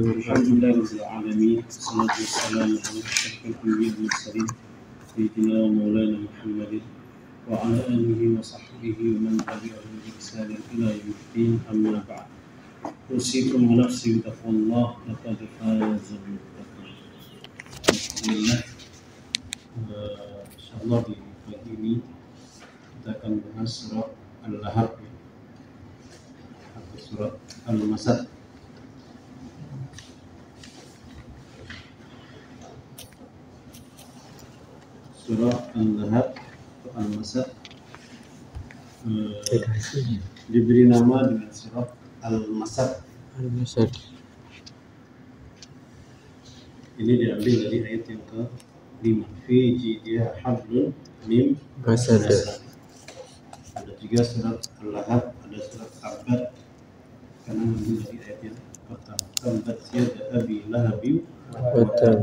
الحمد لله رب العالمين والصلاة والسلام على أشرف الأنبياء والمرسلين سيدنا ومولانا محمد وعلى آله وصحبه ومن تبعهم بإحسان إلى يوم الدين أما بعد أوصيكم ونفسي بتقوى الله لقد فاز المتقون. Bismillah. Insyaallah di pagi ini kita akan bahas surat Al-Lahab atau surat Al-Masad. Surah Al-Lahab atau Al-Masad diberi nama dengan surat Al-Masad. Ini diambil dari ayat yang ke-5. Fi jidha hablum min masad. Ada juga surat Al-Lahab, ada surat Abad, karena mengambil dari ayat yang pertama. Tabbat yada abi lahabin wa tab.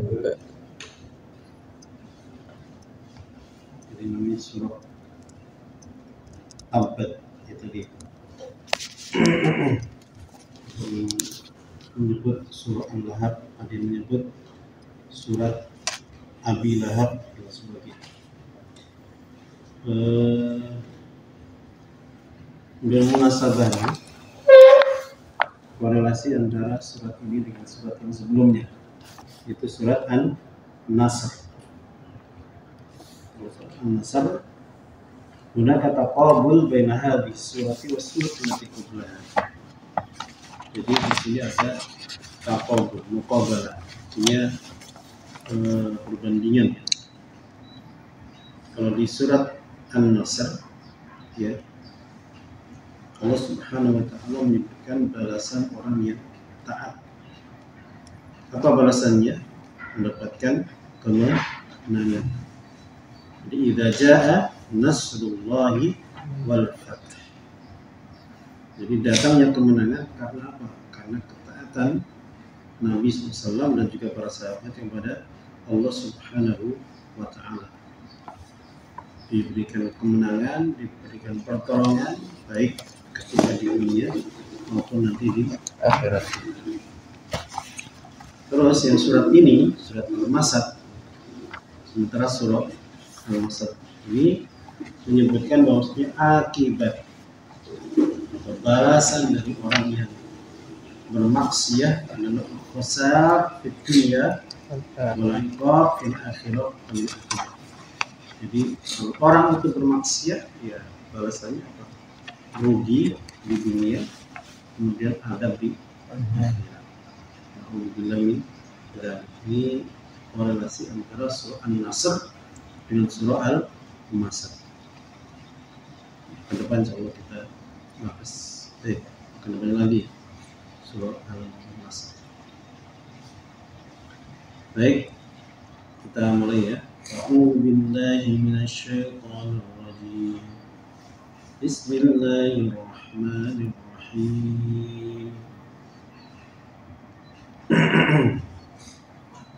Jadi namanya surah Abad itu dia. Menyebut surah Al-Lahab, ada yang menyebut surat Abi Lahab dan sebagainya. Dan munasabahnya, korelasi antara surat ini dengan surat yang sebelumnya, itu surat An-Nasr. An-Nasr, guna kata qabul baina hadhihi surati was surati allati qablaha. Jadi di sini ada taqabul, muqabalah, artinya perbandingan. Kalau di surat An-Nasr, ya, Allah Subhanahu wa Ta'ala menyebutkan balasan orang yang taat. Apa balasannya? Mendapatkan kemenangan. Jadi idza jaa nasrullahi wal fath. Jadi datangnya kemenangan karena apa? Karena ketaatan Nabi SAW dan juga para sahabat yang pada Allah Subhanahu wa Ta'ala. Diberikan kemenangan, diberikan pertolongan baik ketika di dunia maupun nanti di akhirat. Terus yang surat ini, surat Al-Masad, sementara surat Al-Masad ini menyebutkan bahwasanya akibat atau balasan dari orang yang bermaksiat adalah khusar fid dunya wal iqab fil akhirah. Jadi kalau orang itu bermaksiat, ya balasannya apa? Rugi di dunia, kemudian adab di akhirat. Alhamdulillah. Ini korelasi antara surah An-Nasr dengan surah Al-Masad. Ke depan insyaallah kita bahas ke depan lagi surah Al-Masad. Baik, kita mulai ya. A'udzu billahi minasyaitonir rajim. Bismillahirrahmanirrahim.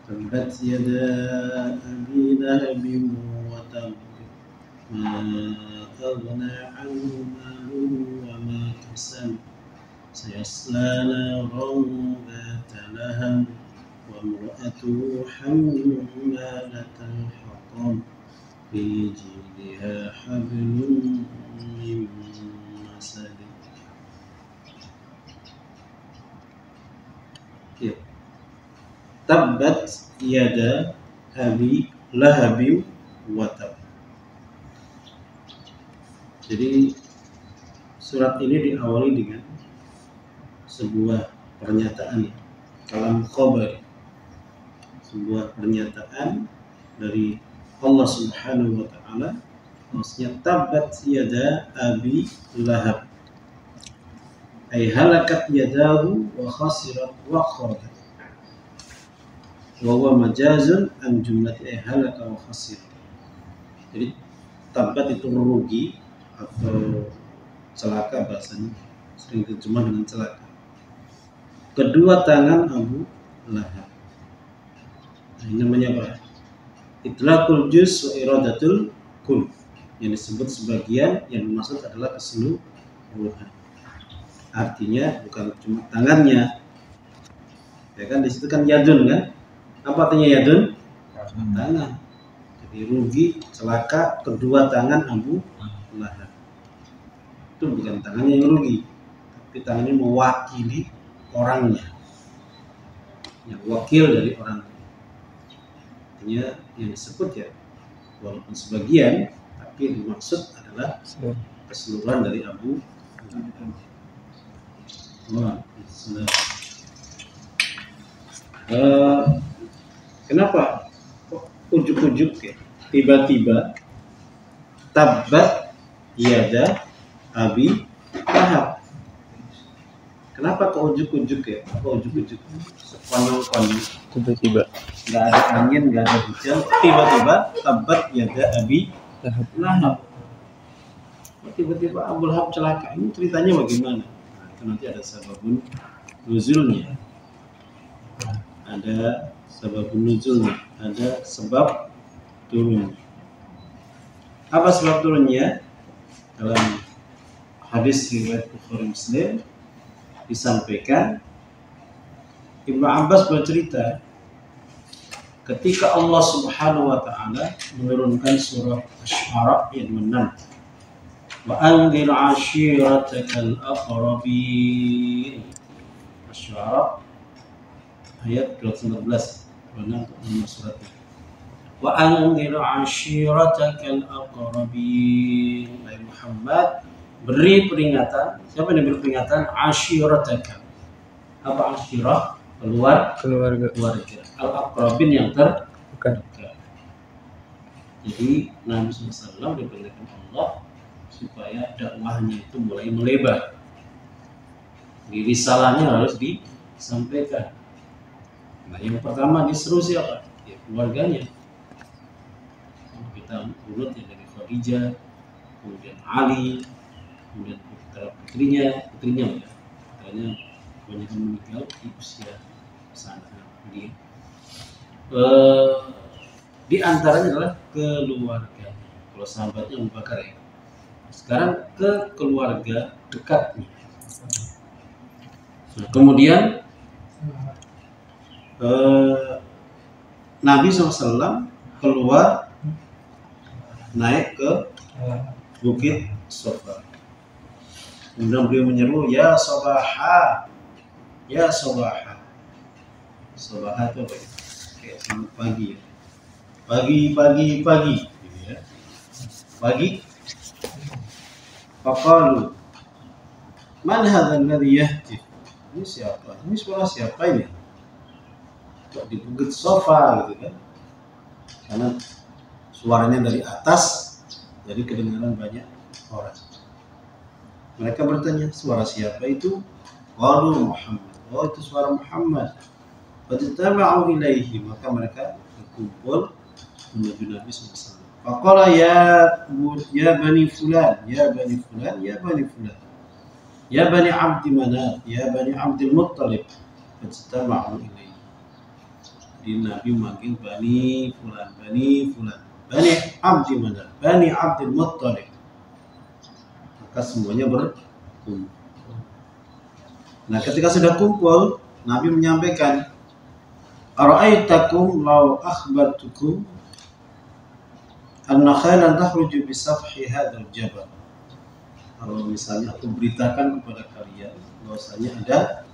Tabbat yada abi lahabin wa tab. Ma aghna 'anhu maluhu wa ma kasab. Sayasla naran dhata lahab. وامرأته حمالة الحطب في جيدها حبل من مسد. Tabbat yada abi lahabin wa tab. Jadi surat ini diawali dengan sebuah pernyataan, kalam khabar, sebuah pernyataan dari Allah Subhanahu wa Ta'ala, maksudnya tabbat yada abi lahab, ay halakat yadahu wa khasirat wa kharabat, wa huwa majazun an jumlati ay halaka wa khasirat. Jadi tabbat itu rugi atau celaka, bahasanya sering terjemah dengan celaka. Kedua tangan Abu Lahab. Ini namanya apa? Itlaqul juz wa iradatul kull. Yang disebut sebagian, yang dimaksud adalah keseluruhan. Artinya bukan cuma tangannya, Ya kan di situ kan yadun kan? Apa artinya yadun? Tangan. Jadi rugi, celaka kedua tangan Abu Lahab. Itu bukan tangannya yang rugi, tapi tangannya mewakili orangnya. Yang wakil dari orang. Artinya yang disebut ya, walaupun sebagian, tapi yang dimaksud adalah keseluruhan dari Abu Lahab. Kenapa ujuk-ujuk ya tiba-tiba tabbat yada Abi Lahab? Kenapa kok ujuk-ujuk ya? Kok ujuk-ujuk? Konyol-konyol. Tiba-tiba. Nggak ada angin, nggak ada hujan. Tiba-tiba tabbat yada Abi Lahab. Tiba-tiba Abu Lahab celaka. Ini ceritanya bagaimana? Nah, itu nanti ada sababun nuzulnya. Ada sababun nuzulnya. Ada sebab turunnya. Apa sebab turunnya? Dalam hadis riwayat Bukhari Muslim disampaikan Ibnu Abbas bercerita ketika Allah Subhanahu wa taala menurunkan surah Asy-Syu'ara ayat 6. Wa anzir 'ashiratakal aqrabin. Asy-Syu'ara ayat 214. Benar untuk suratnya. Wa anzir 'ashiratakal aqrabin. Wahai Muhammad, beri peringatan. Siapa yang beri peringatan? Ashirataka. Apa ashirah? Keluarga. Al-aqrabin yang terdekat. Jadi Nabi SAW diperintahkan Allah supaya dakwahnya itu mulai melebar. Di risalahnya harus disampaikan. Nah, yang pertama disuruh siapa? Ya, keluarganya. Kita urut ya dari Khadijah, kemudian Ali, kemudian putrinya ya, putranya banyak yang meninggal di usia sana. Di antaranya adalah keluarga. Kalau sahabatnya Abu Bakar ya. Sekarang ke keluarga dekatnya. Nah, kemudian Nabi SAW keluar naik ke Bukit Safa. Kemudian beliau menyeru, ya Sabaha, ya Sabaha. Sabaha itu apa ya? Kayak selamat pagi ya. Pagi gitu ya. Pagi. Faqalu man hadzal ladzi yahtif? Ini siapa? Ini suara siapa ini? Kok di Bukit Safa gitu kan? Karena suaranya dari atas, jadi kedengaran banyak orang. Mereka bertanya, suara siapa itu? Qalu Muhammad. Oh, itu suara Muhammad. Fajtama'u ilaihi, maka mereka berkumpul menuju Nabi SAW. Faqala ya bani fulan, ya bani fulan, ya bani fulan, ya bani Abdi Manaf, ya bani Abdul Muttalib. Fajtama'u ilaihi. Jadi Nabi memanggil bani fulan, bani fulan, bani Abdi Manaf, bani Abdul Muttalib. Maka semuanya berkumpul. Nah, ketika sudah kumpul, Nabi menyampaikan, Ara'aitakum law akhbartukum anna khailan takhruju bi safhi hadzal jabal. Kalau misalnya aku beritakan kepada kalian bahwasanya ada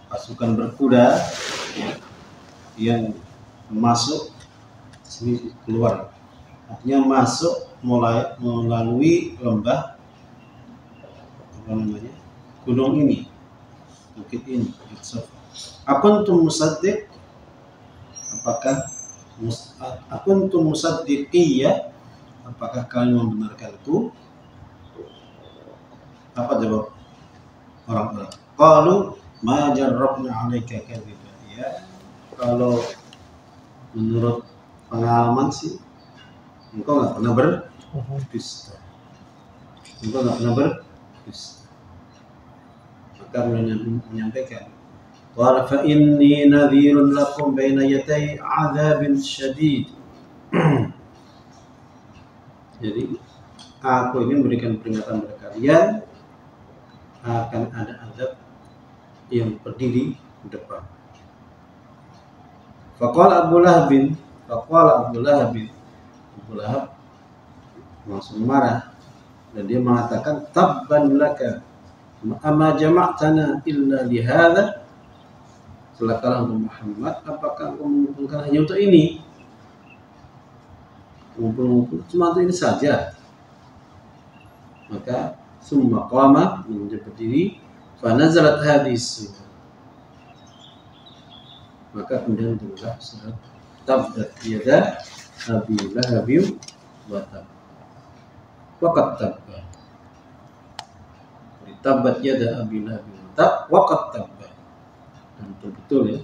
pasukan berkuda yang masuk sini keluar. Artinya masuk melalui lembah gunung ini, bukit ini, Bukit Safa. Akuntum musaddiq? Akuntum musaddiqiyya? Apakah kalian membenarkanku? Apa jawab orang-orang? Qalu ma jarrabna 'alaika kadhiba. Ya, kalau menurut pengalaman sih engkau nggak pernah berdusta. Engkau nggak pernah berdusta. Maka beliau menyampaikan, wa fa inni nadhirun lakum baina yaday 'adzabin syadid. Jadi aku ingin memberikan peringatan kepada kalian akan ada azab yang berdiri di depan. Faqala Abu Lahab Abu Lahab langsung marah dan dia mengatakan, tabban laka amma jama'tana illa lihadza. Celakalah Muhammad, apakah engkau mengumpulkan hanya untuk ini? Ngumpul-ngumpul cuma untuk ini saja. Maka summa qama, menjadi berdiri, fa nazalat hadis. Maka kemudian turunlah surat tabbat yada abi lahabin wa tab. Waqad tabba. Tabbat yada abi lahabin wa tab waqad tabba. Dan betul-betul ya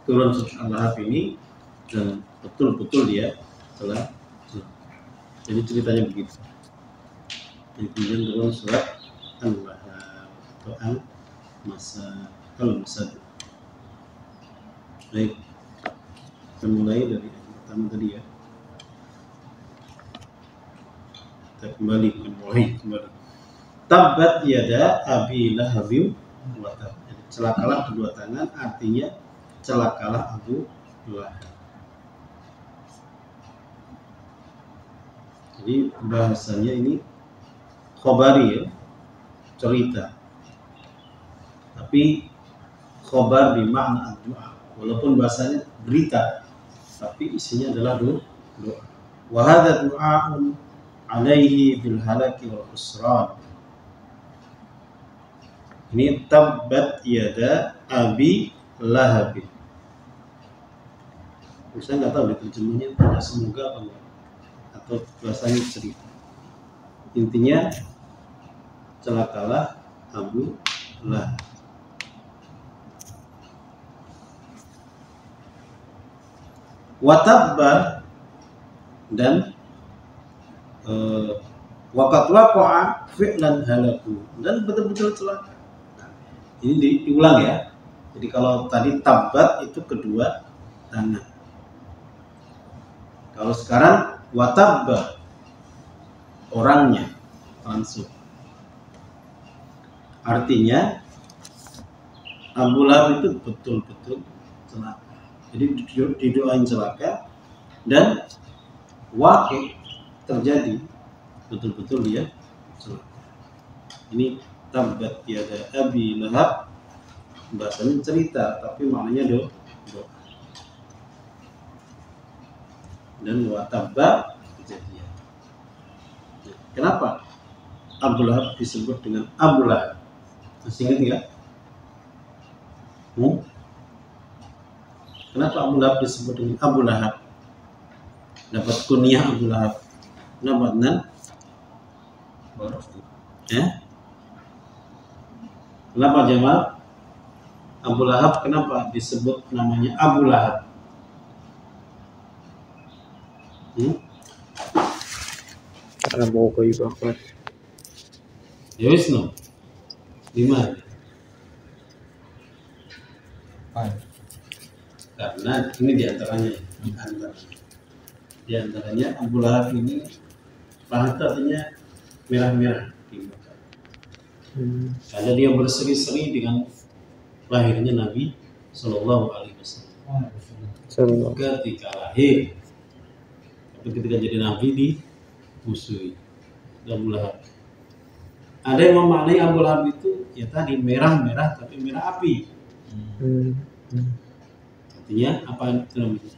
turun surat Al-Lahab ini dan betul-betul dia telah. Jadi ceritanya begitu. Yang kemudian turun surat Al-Lahab atau Al-Masad. Baik, kita mulai dari yang pertama tadi ya. Kita kembali. Tabbat yada abi lahabin wa tab. Celakalah kedua tangan, artinya celakalah Abu Lahab. Jadi bahasanya ini khobari ya, cerita. Tapi khobar bermakna doa. Walaupun bahasanya berita, tapi isinya adalah doa. Wa hadza du'a'un 'alaihi bil halaki wal khusran. Ini tabbat yada abi lahab. Saya nggak tahu terjemahnya tidak semoga apa enggak, atau bahasanya cerita. Intinya celakalah Abu Lahab. Watabba dan waqad waqa'a fi'lan halaku, dan betul-betul celaka. Ini diulang ya. Jadi kalau tadi tabbat itu kedua tangan. Kalau sekarang watabba orangnya langsung. Artinya Abu Lahab itu betul-betul celaka. Jadi didoain celaka dan wakil terjadi, betul-betul dia celaka. Ini tabbat yada abi lahab, bahasanya cerita tapi maknanya doa. Dan watabba kejadian. Kenapa Abu Lahab disebut dengan Abu Lahab? Masih ingat nggak? Kenapa Abu Lahab disebut dengan Abu Lahab? Dapat kunyah Abu Lahab. Kenapa Nan? Kenapa Jamal? Abu Lahab kenapa disebut namanya Abu Lahab? Karena mau ke ibarat. Ya wis no. 5. Karena ini diantaranya. Diantaranya Abu Lahab ini pahat artinya merah-merah di muka. Karena dia berseri-seri dengan lahirnya Nabi Sallallahu Alaihi Wasallam. Ketika lahir, tapi ketika jadi Nabi dimusuhi Abu Lahab. Ada yang memaknai Abu Lahab itu ya tadi merah-merah tapi merah api. Artinya apa itu namanya?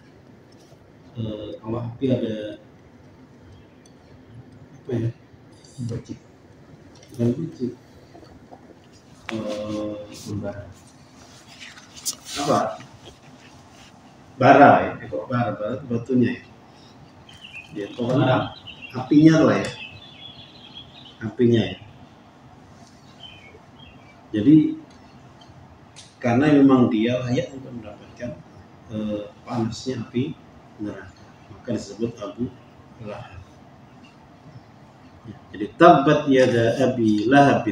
Kalau api ada apa ya? Bercik. Bukan bercik. Apa? Bara ya, kok bara itu batunya ya. Ya pokoknya apinya lah ya. Apinya ya. Jadi karena memang dia layak untuk mendapatkan panasnya api neraka, maka disebut Abu Lahab. Jadi tabbat yada abi lahab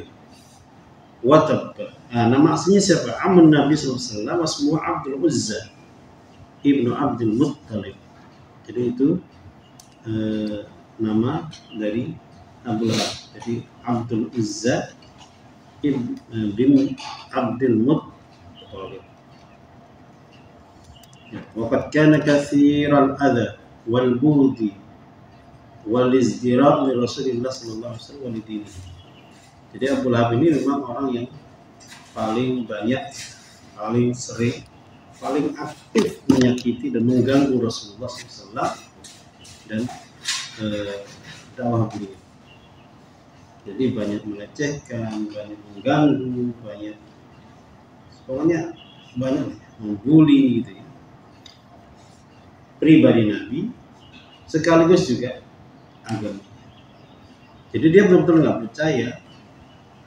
wa tabba. Nama aslinya siapa? Amun Nabi sallallahu alaihi wasallam wasmuhu Abdul Uzza ibnu Abdul Muttalib. Jadi itu nama dari Abu Lahab. Jadi Abdul Uzza bin Abdul Muttalib. Waqad kana katsiran adza wal budi wal izdirab li Rasulillah sallallahu alaihi wasallam wa lidinihi. Jadi Abu Lahab ini memang orang yang paling banyak, paling sering, paling aktif menyakiti dan mengganggu Rasulullah SAW dan dakwah beliau. Jadi banyak melecehkan, banyak mengganggu, banyak, pokoknya banyak membuli gitu ya. Pribadi Nabi sekaligus juga agama. Jadi dia benar-benar nggak percaya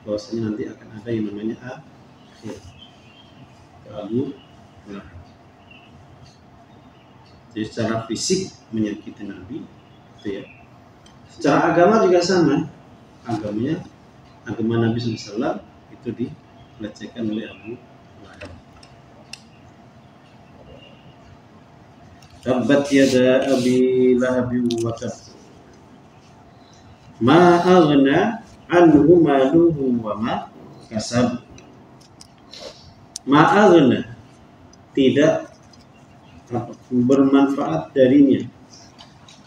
bahwasanya nanti akan ada yang namanya akhir. Abu Lahab. Jadi secara fisik menyakiti Nabi, gitu ya. Secara agama juga sama. Agamanya, agama Nabi SAW itu dilecehkan oleh Abu Lahab. Tabbat yada Abi Lahab wa tab. Ma aghna anhu maluhu wa ma kasab. Ma aghna, tidak bermanfaat darinya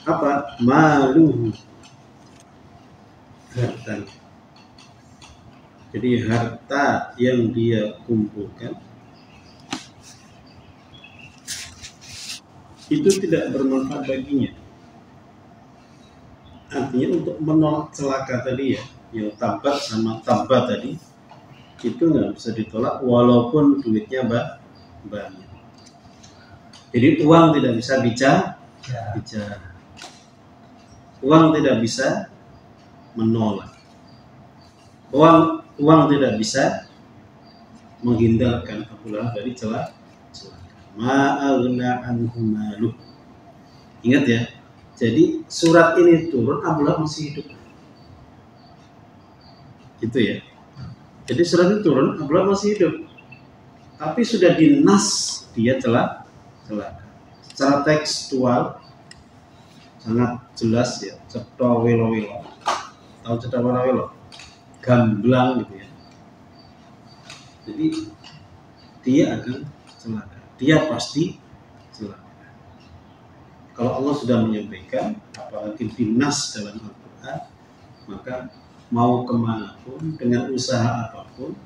apa? Maluhu, harta. Jadi harta yang dia kumpulkan itu tidak bermanfaat baginya. Artinya untuk menolak celaka tadi ya, yang tabat sama tabat tadi itu nggak bisa ditolak walaupun duitnya banyak. Jadi uang tidak bisa bicara. Uang tidak bisa menolak. Uang tidak bisa menghindarkan Abu Lahab dari celaka. Ma'aghna anhu maluh. Ingat ya. Jadi surat ini turun Abu Lahab masih hidup. Gitu ya. Jadi surat itu turun Abu Lahab masih hidup. Tapi sudah dinas dia celaka. Secara tekstual sangat jelas ya. Cetha welo-welo. Tahu cetha welo-welo? Gamblang gitu ya. Jadi dia akan celaka. Dia pasti celaka. Kalau Allah sudah menyampaikan, apalagi dinas dalam Al-Quran, maka mau kemanapun, dengan usaha apapun,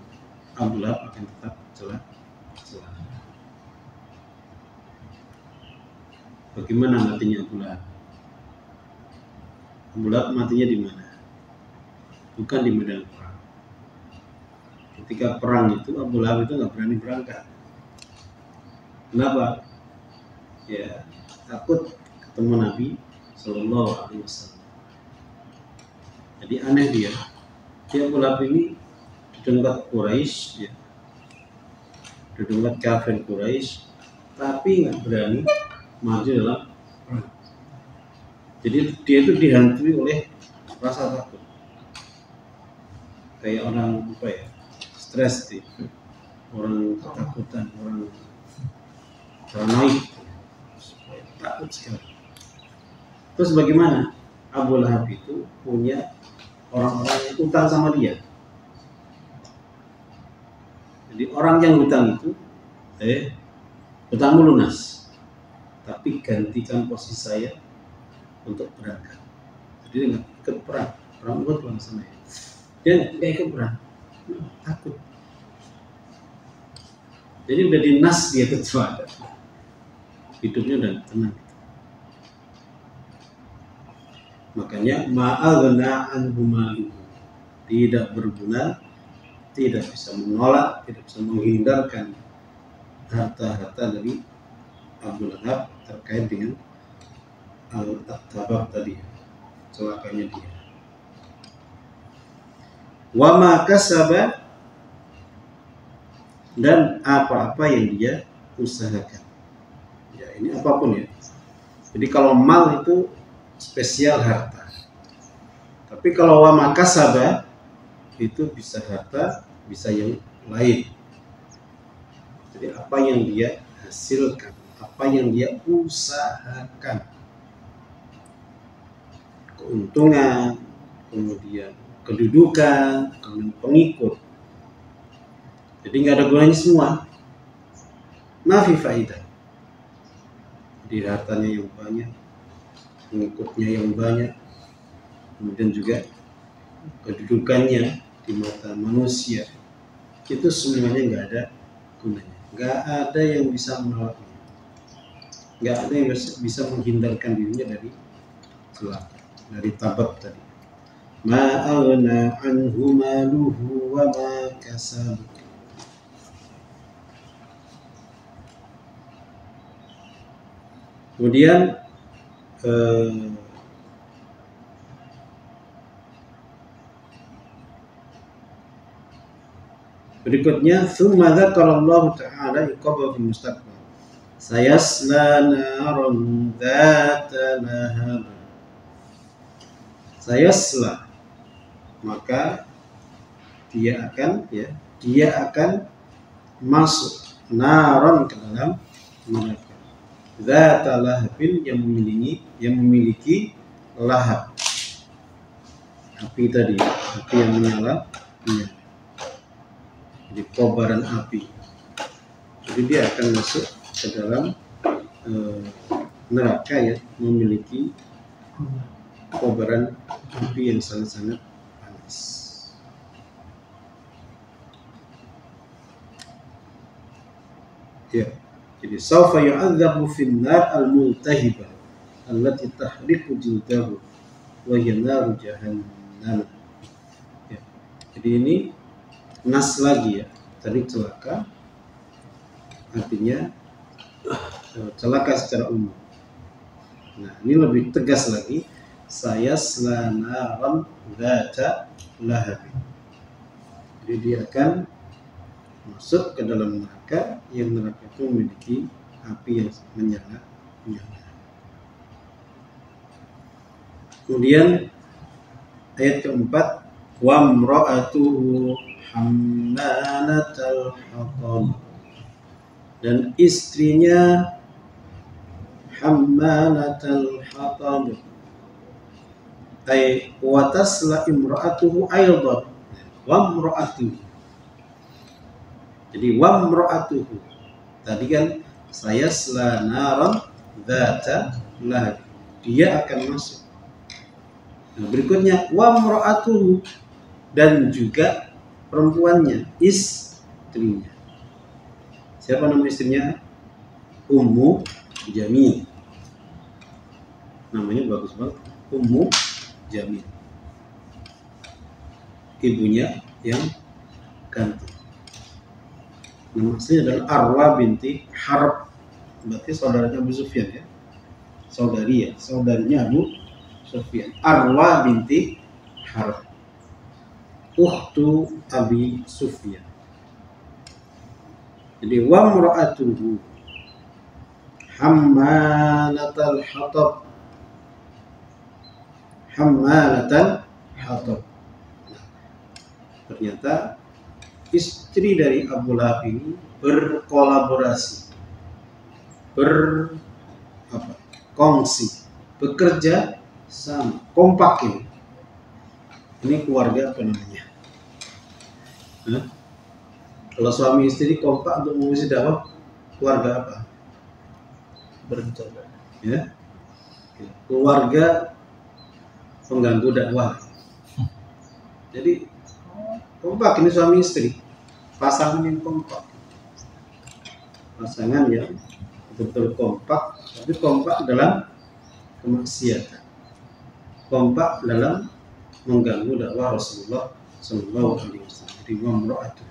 Abu Lahab akan tetap celaka. Bagaimana matinya Abu Lahab? Abu Lahab matinya di mana? Bukan di medan perang. Ketika perang itu Abu Lahab itu nggak berani berangkat. Kenapa? Ya takut ketemu Nabi Sallallahu Alaihi Wasallam. Jadi aneh dia Abu Lahab ini didengkat Quraisy, ya, didengkat kafir Quraisy, tapi nggak berani maju dalam perang. Jadi dia itu dihantui oleh rasa takut, kayak orang apa ya, stres sih, orang ketakutan, orang paranoid, takut sekali. Terus bagaimana? Abu Lahab itu punya orang-orang yang utang sama dia. Jadi orang yang utang itu, utangmu lunas, tapi gantikan posisi saya untuk berangkat. Jadi dia nggak ikut perang buat perang sama ya. Dia nggak ikut perang, takut. Jadi udah dinas dia kecuali hidupnya udah tenang. Makanya ma'aghna anhu maluhu, tidak berguna, tidak bisa menolak, tidak bisa menghindarkan harta-harta dari Abu Lahab terkait dengan al-tabab tadi, celakanya dia. Wa ma kasaba, dan apa-apa yang dia usahakan. Ya, ini apapun ya. Jadi kalau mal itu spesial harta. Tapi kalau wa ma kasaba itu bisa harta, bisa yang lain. Jadi apa yang dia hasilkan, apa yang dia usahakan, keuntungan, kemudian kedudukan, kemudian pengikut. Jadi nggak ada gunanya semua. Nafi faidah. di hartanya yang banyak, pengikutnya yang banyak, kemudian juga kedudukannya di mata manusia, itu semuanya nggak ada gunanya. Nggak ada yang bisa menolaknya, nggak ada yang bisa menghindarkan dirinya dari celaka, dari tabab tadi. Ma'aghna anhu maluhu wa ma kasab. Kemudian berikutnya, tsumma dzakarallahu ta'ala iqaba fil mustaqbal. Sayasla naran dzata lahab. Sayasla, maka dia akan masuk naran ke dalam neraka. Dzata lahabin, yang memiliki lahab. Api tadi, api yang menyala. Jadi kobaran api. Jadi dia akan masuk ke dalam neraka ya, memiliki kobaran api yang sangat-sangat panas. Ya. Jadi sawfa yu'adzabu fin nar al-multahibah allati tahriqu jildahu wa hiya naru jahannam. Ya. Jadi ini nas lagi ya, tadi celaka artinya celaka secara umum. Nah, ini lebih tegas lagi, sayasla naran dzata lahab. Jadi dia akan masuk ke dalam neraka, yang neraka itu memiliki api yang menyala. Kemudian ayat keempat, wa imra'atuhu hammalatal hatab, dan istrinya hammalatal hatab, ay wa tasla imra'atuhu aidan wa imra'atuhu. Jadi wa imra'atuhu tadi kan sayasla naran dzata lahab, dia akan masuk. Nah, berikutnya wa imra'atuhu, dan juga perempuannya, istrinya. Siapa nama istrinya? Ummu Jamil. Namanya bagus banget, Ummu Jamil. Ibunya yang ganti. Nama aslinya adalah Arwa binti Harb. Berarti saudaranya Abu Sufyan ya. Saudarinya Abu Sufyan. Arwa binti Harb. Ukhtu Abi Sufyan. Jadi wa imra'atuhu hammalatal hatab. Hammalatal hatab. Ternyata istri dari Abu Lahab ini berkolaborasi, kongsi, bekerja sama, kompak ini. Ini keluarga apa namanya? Kalau suami istri kompak untuk mengusir dakwah, keluarga apa? Berencana. Ya, keluarga pengganggu dakwah. Jadi kompak ini suami istri, pasangan yang kompak, pasangan yang betul-betul kompak, tapi kompak dalam kemaksiatan, kompak dalam mengganggu dakwah Rasulullah Sallallahu Alaihi Wasallam. Di Imra'atu.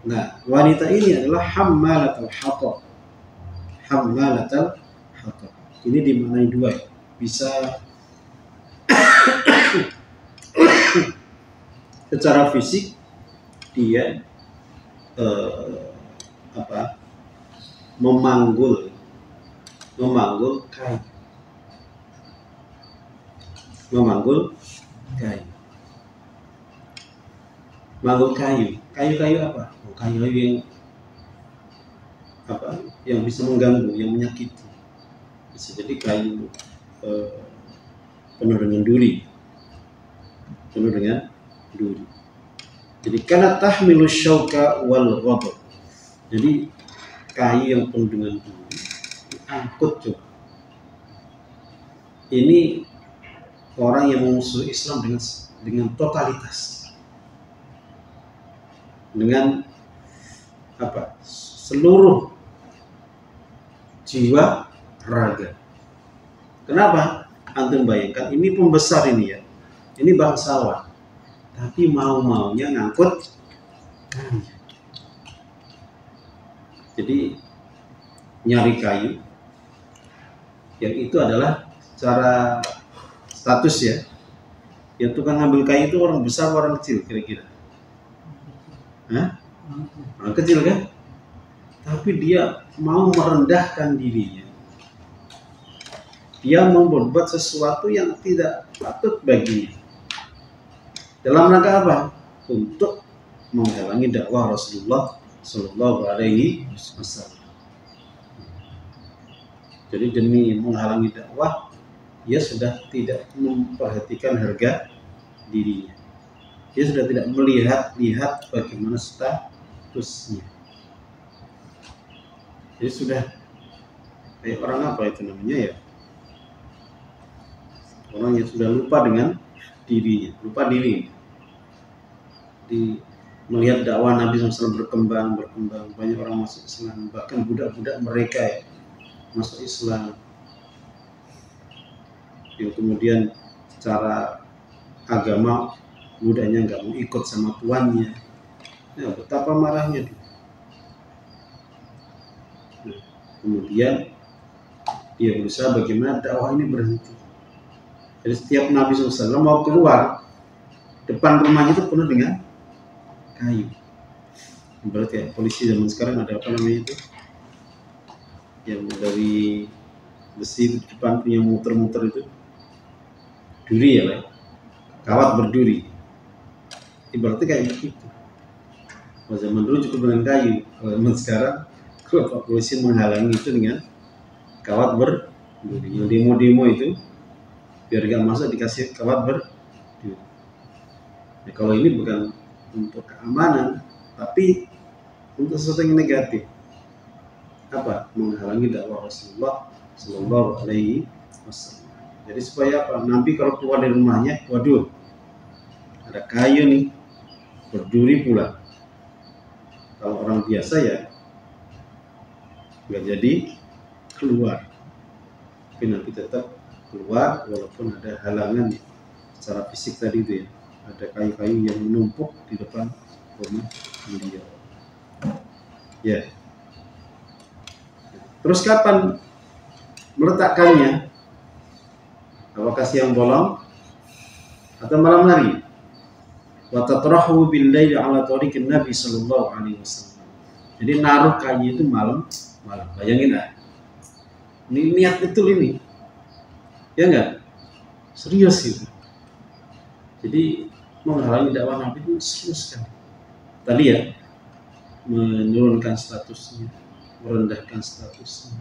Nah, wanita ini adalah hammalatul hatab. Hammalatul hatab. Ini dimaknai dua ya. Bisa secara fisik dia memanggul kayu. Memanggul kayu. Manggul kayu. Kayu apa? Kayu yang yang bisa mengganggu, yang menyakiti. Bisa jadi kayu penuh dengan duri. Jadi karena tahmilu syauka wal ghadab. Jadi kayu yang penuh dengan duri, diangkut coba. Ini orang yang memusuhi Islam dengan totalitas, dengan apa? Seluruh jiwa raga. Kenapa? Antum bayangkan, ini pembesar ini ya, ini bangsawan, tapi mau-maunya ngangkut kayu. Jadi nyari kayu, yang itu adalah secara status ya. Yang tukang ngambil kayu itu orang besar, orang kecil kira-kira? Hah? Orang kecil kan? Tapi dia mau merendahkan dirinya. Dia mau berbuat sesuatu yang tidak patut baginya. Dalam rangka apa? Untuk menghalangi dakwah Rasulullah Sallallahu Alaihi Wasallam. Jadi demi menghalangi dakwah, dia sudah tidak memperhatikan harga dirinya. Dia sudah tidak melihat bagaimana statusnya. Jadi sudah kayak orang apa itu namanya ya? Orang yang sudah lupa dengan dirinya, lupa diri. Di melihat dakwah Nabi SAW berkembang, banyak orang masuk Islam, bahkan budak-budak mereka ya, masuk Islam, yang kemudian secara agama budaknya nggak mau ikut sama tuannya, ya, betapa marahnya dia. Nah, kemudian dia berusaha bagaimana dakwah ini berhenti. Jadi setiap Nabi SAW mau keluar, depan rumahnya itu penuh dengan kayu. Berarti ya, polisi zaman sekarang ada apa namanya itu, yang dari besi itu depan punya muter-muter itu, duri ya lah, kawat berduri. Berarti kayak gitu. Kalau zaman dulu cukup dengan kayu, kalau zaman sekarang kalau Pak Polisi menghalangi itu dengan kawat berduri. Yang demo-demo itu biar gak masuk dikasih kawat berduri. Nah, kalau ini bukan untuk keamanan, tapi untuk sesuatu yang negatif. Apa? Menghalangi dakwah Rasulullah Sallallahu Alaihi Wasallam. Jadi supaya apa? Nabi kalau keluar dari rumahnya, waduh, ada kayu nih, berduri pula. Kalau orang biasa ya nggak jadi keluar, tapi Nabi tetap keluar walaupun ada halangan secara fisik tadi itu ya. Ada kayu-kayu yang menumpuk di depan rumah beliau. Ya. Terus kapan meletakkannya? Apakah siang bolong atau malam hari? Wa tatrahu bil laili ala tariqin Nabi sallallahu alaihi wasallam. Jadi naruh kayu itu malam. Bayangin lah. Ini niat betul ini. Ya enggak? Serius gitu. Jadi menghalangi dakwah Nabi itu serius sekali. Tadi ya, menurunkan statusnya, merendahkan statusnya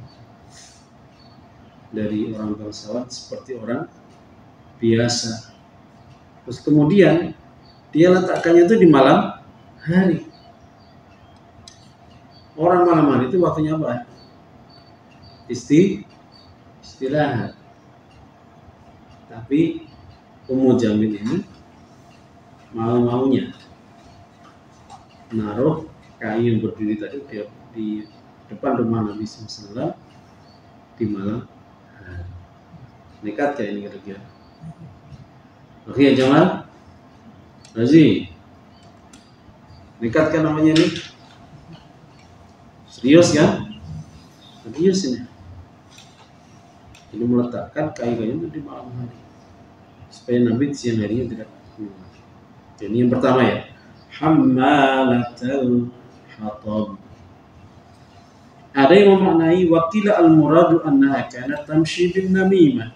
dari orang bangsawan seperti orang biasa. Terus kemudian dia letakkannya itu di malam hari. Orang malam hari itu waktunya apa? Istirahat. Tapi Ummu Jamil ini mau-maunya naruh kayu yang berduri tadi di depan rumah Nabi SAW di malam hari. Nekat kayak ini kira-kira. Oke ya Jamal, Razi, nekat kan namanya ini? Serius kan? Serius ini. Jadi meletakkan kayu-kayu itu di malam hari supaya Nabi siang harinya tidak keluar. Jadi yang pertama ya, hammalatul hatab. Ada yang memaknai wakila al-muradu annaha kanat tamshi bin namimah.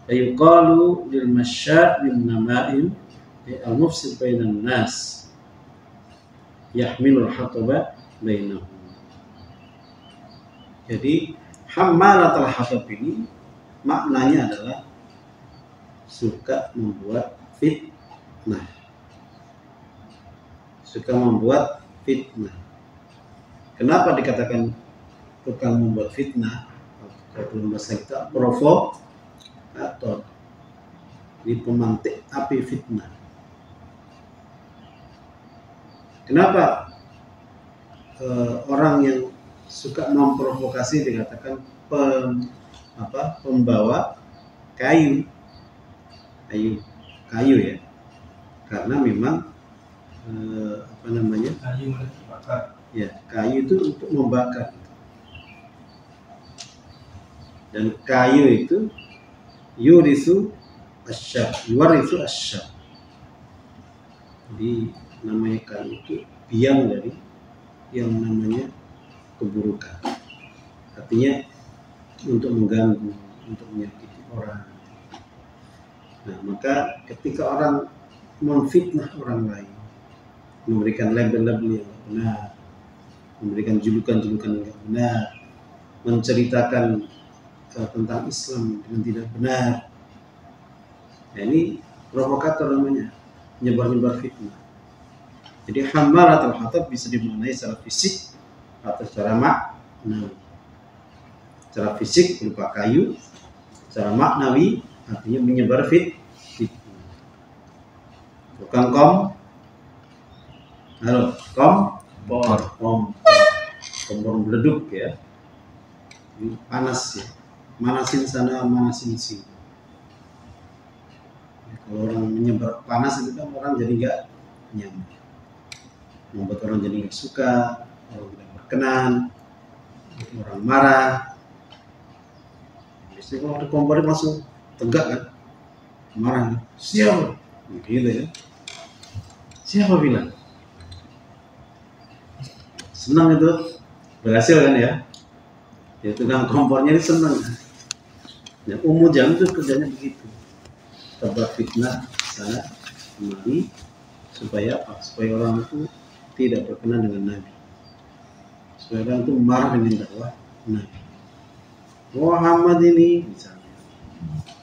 Ayuqalu lil masya' bin namaim al-mufsid bainan nas yahmilul hataba bainahum. Jadi hammalatul hatab ini maknanya adalah suka membuat fitnah. Suka membuat fitnah. Kenapa dikatakan tukang membuat fitnah? Kalau dalam bahasa kita provokator, ini pemantik api fitnah. Kenapa orang yang suka memprovokasi dikatakan pembawa kayu ya, karena memang kayu itu untuk membakar, dan kayu itu yurithu asyar. Jadi namanya kayu itu biang dari yang namanya keburukan, artinya untuk mengganggu, untuk menyakiti orang. Nah, maka ketika orang memfitnah orang lain, memberikan label-label yang tidak benar, memberikan julukan-julukan yang tidak benar, menceritakan tentang Islam dengan tidak benar, nah, ini provokator namanya, nyebar-nyebar fitnah. Jadi hammalatul hatab bisa dimaknai secara fisik atau secara maknawi. Secara fisik berupa kayu, secara maknawi artinya menyebar fitnah. Bukan kompor beleduk ya. Ini panas ya. Manasin sana, manasin sini. Kalau orang menyebar panas itu kan orang jadi nggak nyaman, membuat orang jadi nggak suka, orang tidak berkenan, orang marah. Biasanya kalau ada kompor langsung tegak kan, marah, siapa? Gitu ya. Siapa bilang? Senang itu, berhasil kan ya? Ya tukang kompornya ini senang. Ya, Jam itu kerjanya begitu, tebar fitnah sana kemari, supaya orang itu tidak berkenan dengan Nabi, supaya orang itu marah dengan dakwah Nabi. Muhammad ini misalnya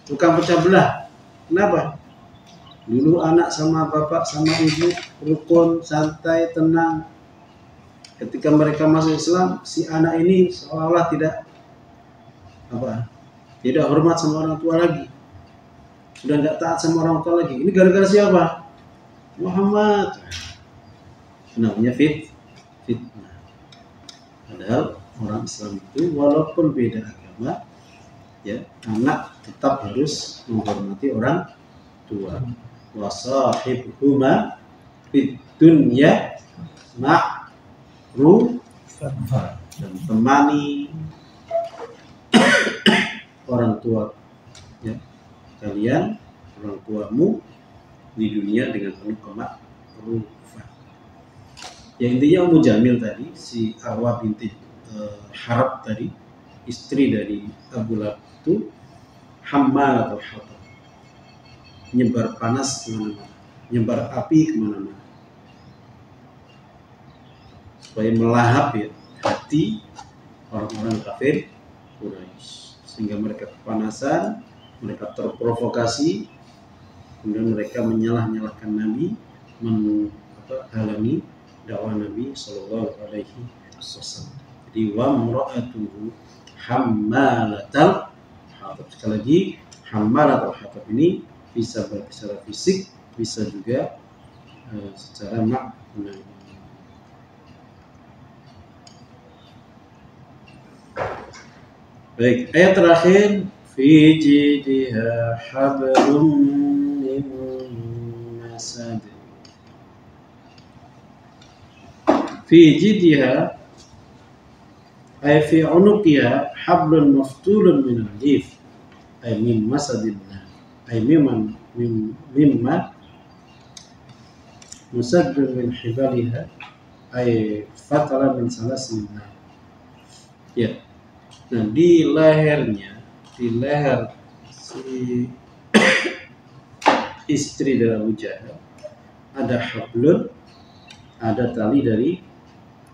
tukang pecah belah. Kenapa? Dulu anak sama bapak sama ibu rukun, santai, tenang. Ketika mereka masuk Islam, si anak ini seolah-olah tidak hormat sama orang tua lagi, sudah nggak taat sama orang tua lagi. Ini gara-gara siapa? Muhammad. Namanya fitnah. Padahal orang Islam itu walaupun beda agama, ya, anak tetap harus menghormati orang tua. Wasahibhuma fid dunya ma'rufan, dan temani orang tua, ya, kalian, orang tuamu di dunia dengan penuh kemakrufan. Ya, intinya Ummu Jamil tadi, si Arwah binti Harab tadi, istri dari Abu Lahab itu hammalatul hatab, nyebar panas kemana-mana, nyebar api kemana-mana, supaya melahap ya hati orang-orang kafir Quraisy, sehingga mereka kepanasan, mereka terprovokasi, kemudian mereka menyalah-nyalahkan Nabi, menghalangi dakwah Nabi Shallallahu Alaihi Wasallam. Jadi wa mura'atuhu hammalatal hatab. Sekali lagi, hammalatal hatab ini bisa secara fisik, bisa juga secara maknawi. Baik, ayat terakhir, fi jidha hablum min masad. Fi jidha ay fi unuqiha hablun maftulun min al-jif, ay min masadillah, ay mimma musaddun min hibaliha, ay fatara min salasillah. Ya. Nah, di leher si istri dari Abu Jahal ada hablun, ada tali dari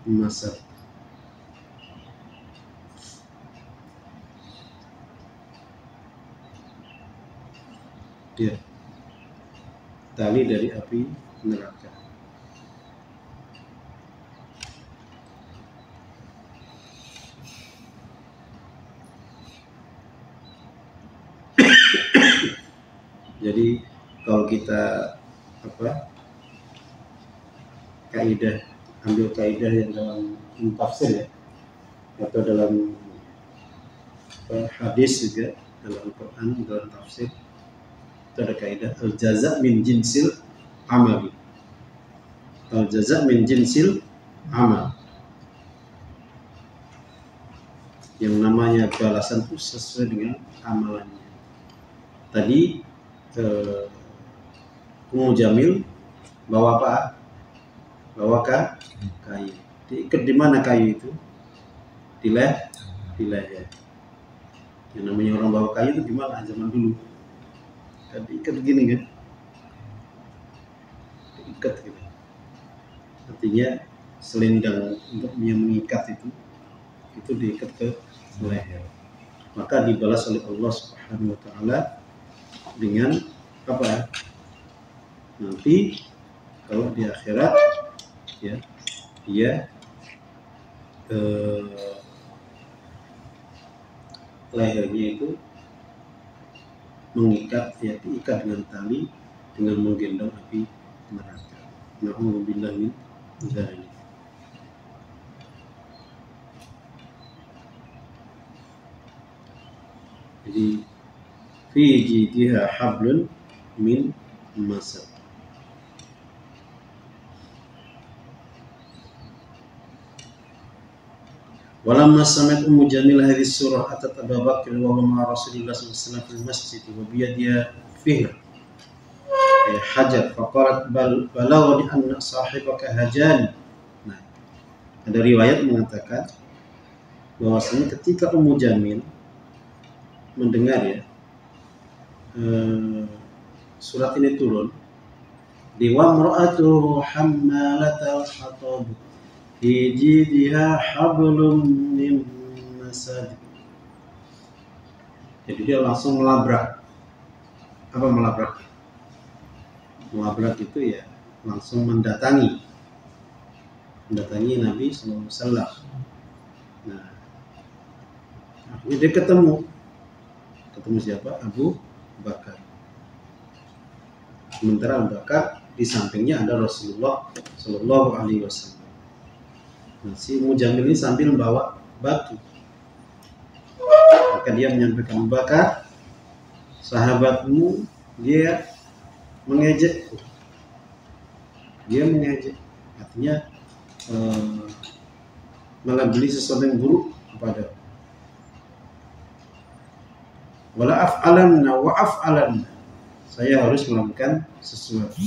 masad. Ya, tali dari api neraka. Jadi kalau kita ambil kaidah yang dalam tafsir ya, atau dalam hadis juga, dalam Quran, dalam tafsir itu ada kaidah al-jaza' min jinsil amal. Al-jaza' min jinsil amal. Yang namanya balasan itu sesuai dengan amalannya. Tadi Ummu Jamil bawa apa? Bawa kayu. Diikat di mana kayu itu? Di leher. Yang namanya orang bawa kayu itu gimana zaman dulu? Kan diikat begini kan? Diikat gitu. Artinya selendang untuk yang mengikat itu diikat ke leher. Maka dibalas oleh Allah Subhanahu wa taala dengan apa? Nanti kalau di akhirat ya dia lehernya itu mengikat, ya diikat dengan tali dengan menggendong api neraka. Na'udzubillah min dzalik. Jadi fi jidha hablun min masad. Walamma sami'at Ummu Jamil hadhihi surah atat Abu Bakr wa huwa ma'a Rasulillah sallallahu alaihi wasallam fil masjid wa biyadiha fihr hajar faqalat balawni anna sahibaka hajan. Nah, ada riwayat mengatakan bahwasanya ketika Ummu Jamil mendengar ya surat ini turun, di wamra'atu hammalatal hatab fi jidha hablum min masad. Jadi dia langsung melabrak. Apa melabrak? Melabrak itu ya langsung mendatangi Nabi sallallahu alaihi wasallam. Nah, akhirnya dia ketemu siapa? Abu Bakar. Sementara Abu Bakar di sampingnya ada Rasulullah sallallahu alaihi wasallam. Nah, si Ummu Jamil ini sambil membawa batu. Maka dia menyampaikan, Abu Bakar, sahabatmu dia mengejek. Artinya melabeli sesuatu yang buruk kepada. Wala af'alanna wa af'alanna. Saya harus melakukan sesuatu.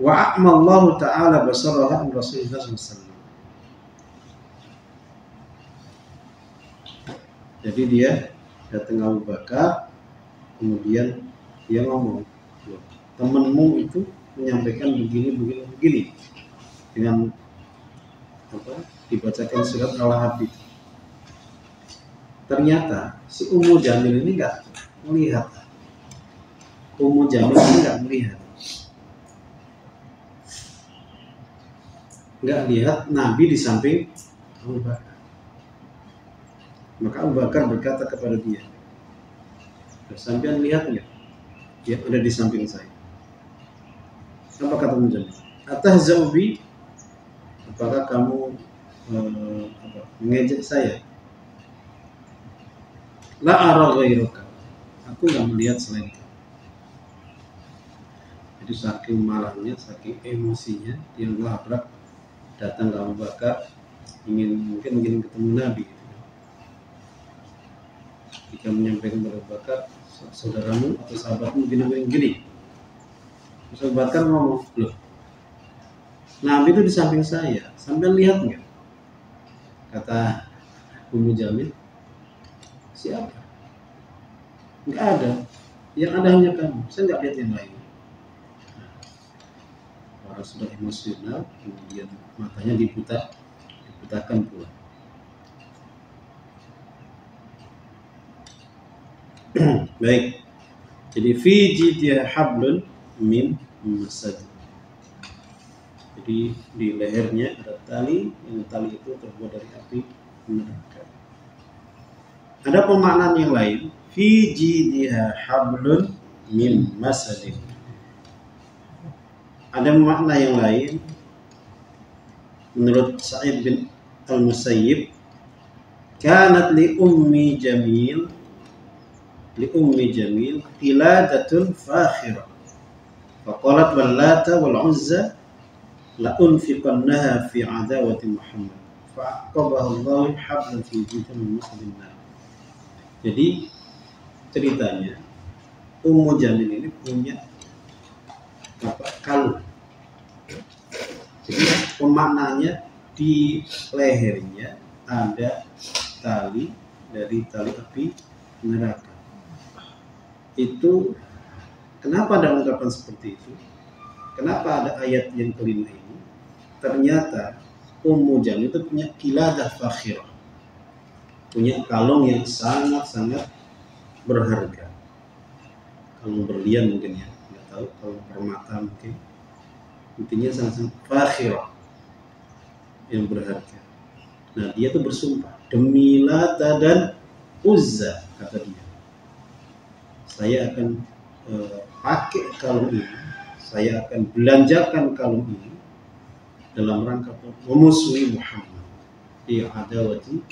Wa a'mallahu ta'ala basaraha an Rasulullah SAW. Jadi dia datang Abu Bakar, kemudian dia ngomong, temanmu itu menyampaikan begini dengan dibacakan surat Al-Hadid. Ternyata si Ummu Jamil ini nggak melihat. Nggak lihat Nabi di samping Abu Bakar. Maka Abu Bakar berkata kepada dia, sampean lihat nggak? Dia ada di samping saya. Apa kata Ummu Jamil? Atahza'u bi? Apakah kamu mengejek saya? La ara ghairuka. Aku nggak melihat selain kamu. Jadi saking marahnya, saking emosinya, dia melabrak datang ke Abu Bakar, mungkin ingin ketemu Nabi. Jika menyampaikan kepada Abu Bakar, saudaramu atau sahabatmu gini. Terus Abu Bakar ngomong, loh, Nabi itu di samping saya, sampai lihat nggak? Kata Ummu Jamil, siapa? Nggak ada. Yang ada hanya kamu. Saya nggak lihat yang lain. Orang sudah emosional, kemudian matanya dibutakan pula. Baik. Jadi fi jidha hablun min masad. Jadi di lehernya ada tali, yang tali itu terbuat dari api neraka. Ada pemaknaan yang lain, fi jidha hablun min masadin. Ada makna yang lain menurut Sa'id bin Al-Musayyib, kanat li ummi Jamil qiladatun fakhirah faqalat wallata wal uzza la unfiqannaha fi adawati Muhammad fa'aqabaha Allahu hablan fi jidha min masadin. Jadi ceritanya Ummu Jamil ini punya kalung. Jadi pemaknanya di lehernya ada tali dari tali api neraka. Itu kenapa ada ungkapan seperti itu? Kenapa ada ayat yang kelima ini? Ternyata Ummu Jamil itu punya qiladah fakhirah, punya kalung yang sangat-sangat berharga. Kalung berlian mungkin ya, nggak tahu, kalung permata mungkin. Intinya sangat-sangat fakhirah, yang berharga. Nah, dia tuh bersumpah demi Lata dan Uzza, kata dia, saya akan pakai kalung ini, saya akan belanjakan kalung ini dalam rangka memusuhi Muhammad, dia adawati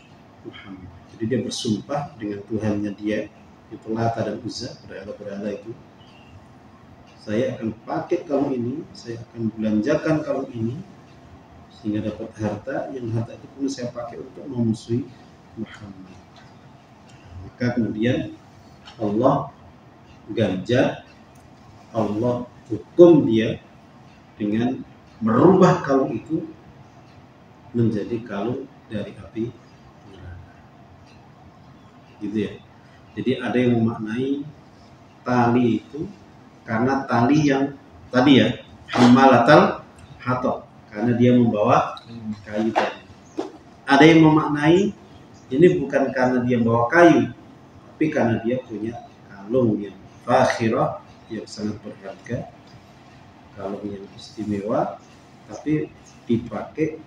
Muhammad. Jadi dia bersumpah dengan Tuhannya dia, itu Lata dan Uzza, berhala-berhala itu, saya akan pakai kalung ini, saya akan belanjakan kalung ini sehingga dapat harta, yang harta itu pun saya pakai untuk memusuhi Muhammad. Maka kemudian Allah ganjar, Allah hukum dia dengan merubah kalung itu menjadi kalung dari api neraka. Gitu ya. Jadi ada yang memaknai tali itu karena tali yang tadi ya, hammalatal hatab, karena dia membawa kayu tadi. Ada yang memaknai ini bukan karena dia membawa kayu, tapi karena dia punya kalung yang fakhirah, yang sangat berharga, kalung yang istimewa, tapi dipakai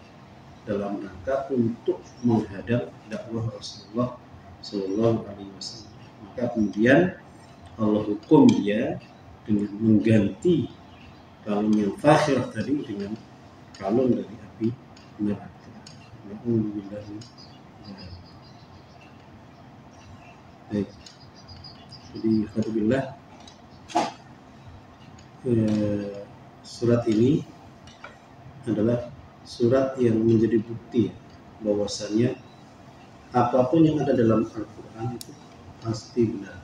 dalam rangka untuk menghadap dakwah Rasulullah Sallallahu Alaihi Wasallam. Maka kemudian Allah hukum dia dengan mengganti kalung yang fakhir tadi dengan kalung dari api neraka. Alhamdulillah. Baik. Jadi alhamdulillah, surat ini adalah surat yang menjadi bukti bahwasanya apapun yang ada dalam Al-Quran itu pasti benar.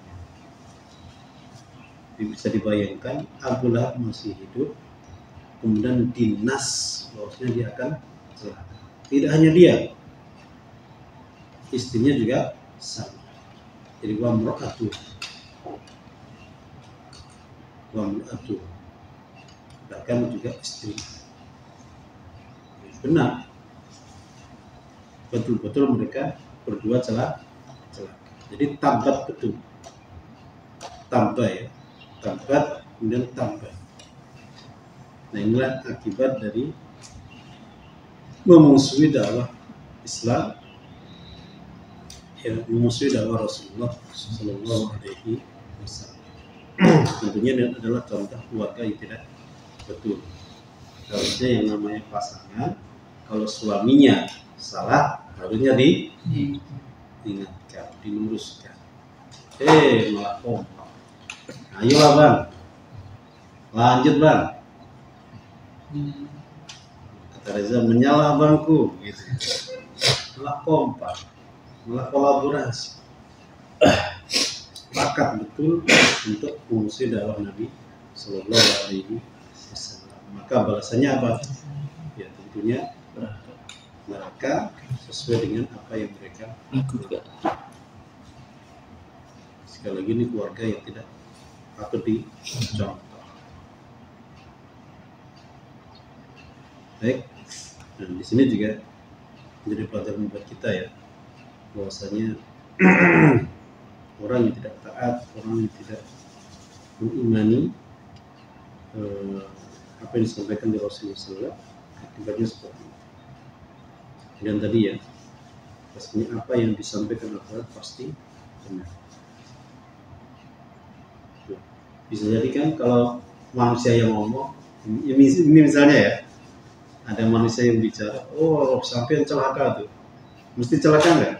Bisa dibayangkan Abu Lahab masih hidup, kemudian dinas bahwasanya dia akan celaka. Tidak hanya dia, istrinya juga sama. Jadi wa mra'atu, bahkan juga istri. Benar, betul-betul mereka berdua celaka. Jadi tabat betul, tambah ya, tabat kemudian tambah. Nah, inilah akibat dari memusuhi dakwah Islam, ya, memusuhi dakwah Rasulullah Sallallahu Alaihi Wasallam. Tentunya ini adalah contoh keluarga yang tidak betul. Harusnya yang namanya pasangan, kalau suaminya salah harusnya diingatkan, diluruskan. Malah kompak. Ayolah bang, lanjut bang. Kata Reza, menyalah bangku, gitu. Malah kompak, malah kolaborasi. Sepakat betul untuk mengusir dakwah Nabi Sallallahu Alaihi Wasallam. Maka balasannya apa? Ya tentunya mereka sesuai dengan apa yang mereka lakukan. Sekali lagi ini keluarga yang tidak patut dicontoh. Baik, dan di sini juga menjadi pelajaran buat kita ya, bahwasanya orang yang tidak taat, orang yang tidak mengimani apa yang disampaikan di Rasulullah SAW, akibatnya seperti itu. Dan tadi ya, pastinya apa yang disampaikan Al-Quran pasti benar. Bisa jadi kan kalau manusia yang ngomong, ini misalnya ya, ada manusia yang bicara, oh sampai celaka tuh, mesti celaka nggak?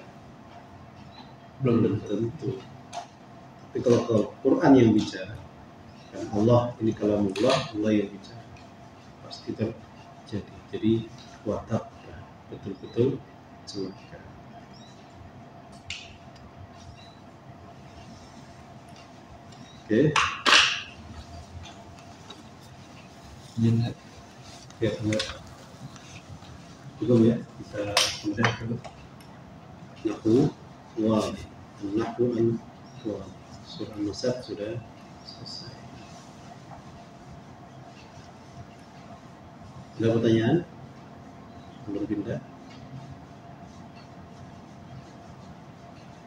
Belum tentu. Tapi kalau Quran yang bicara, kan Allah ini kalamullah, Allah yang bicara, pasti terjadi. Jadi watak betul-betul celaka. Oke. Jangan. Ya, enggak. Cukup ya, bisa pindah ke Nahu wal. Nahu an wal. Surah An-Nasr sudah selesai. Ada pertanyaan? Belum pindah?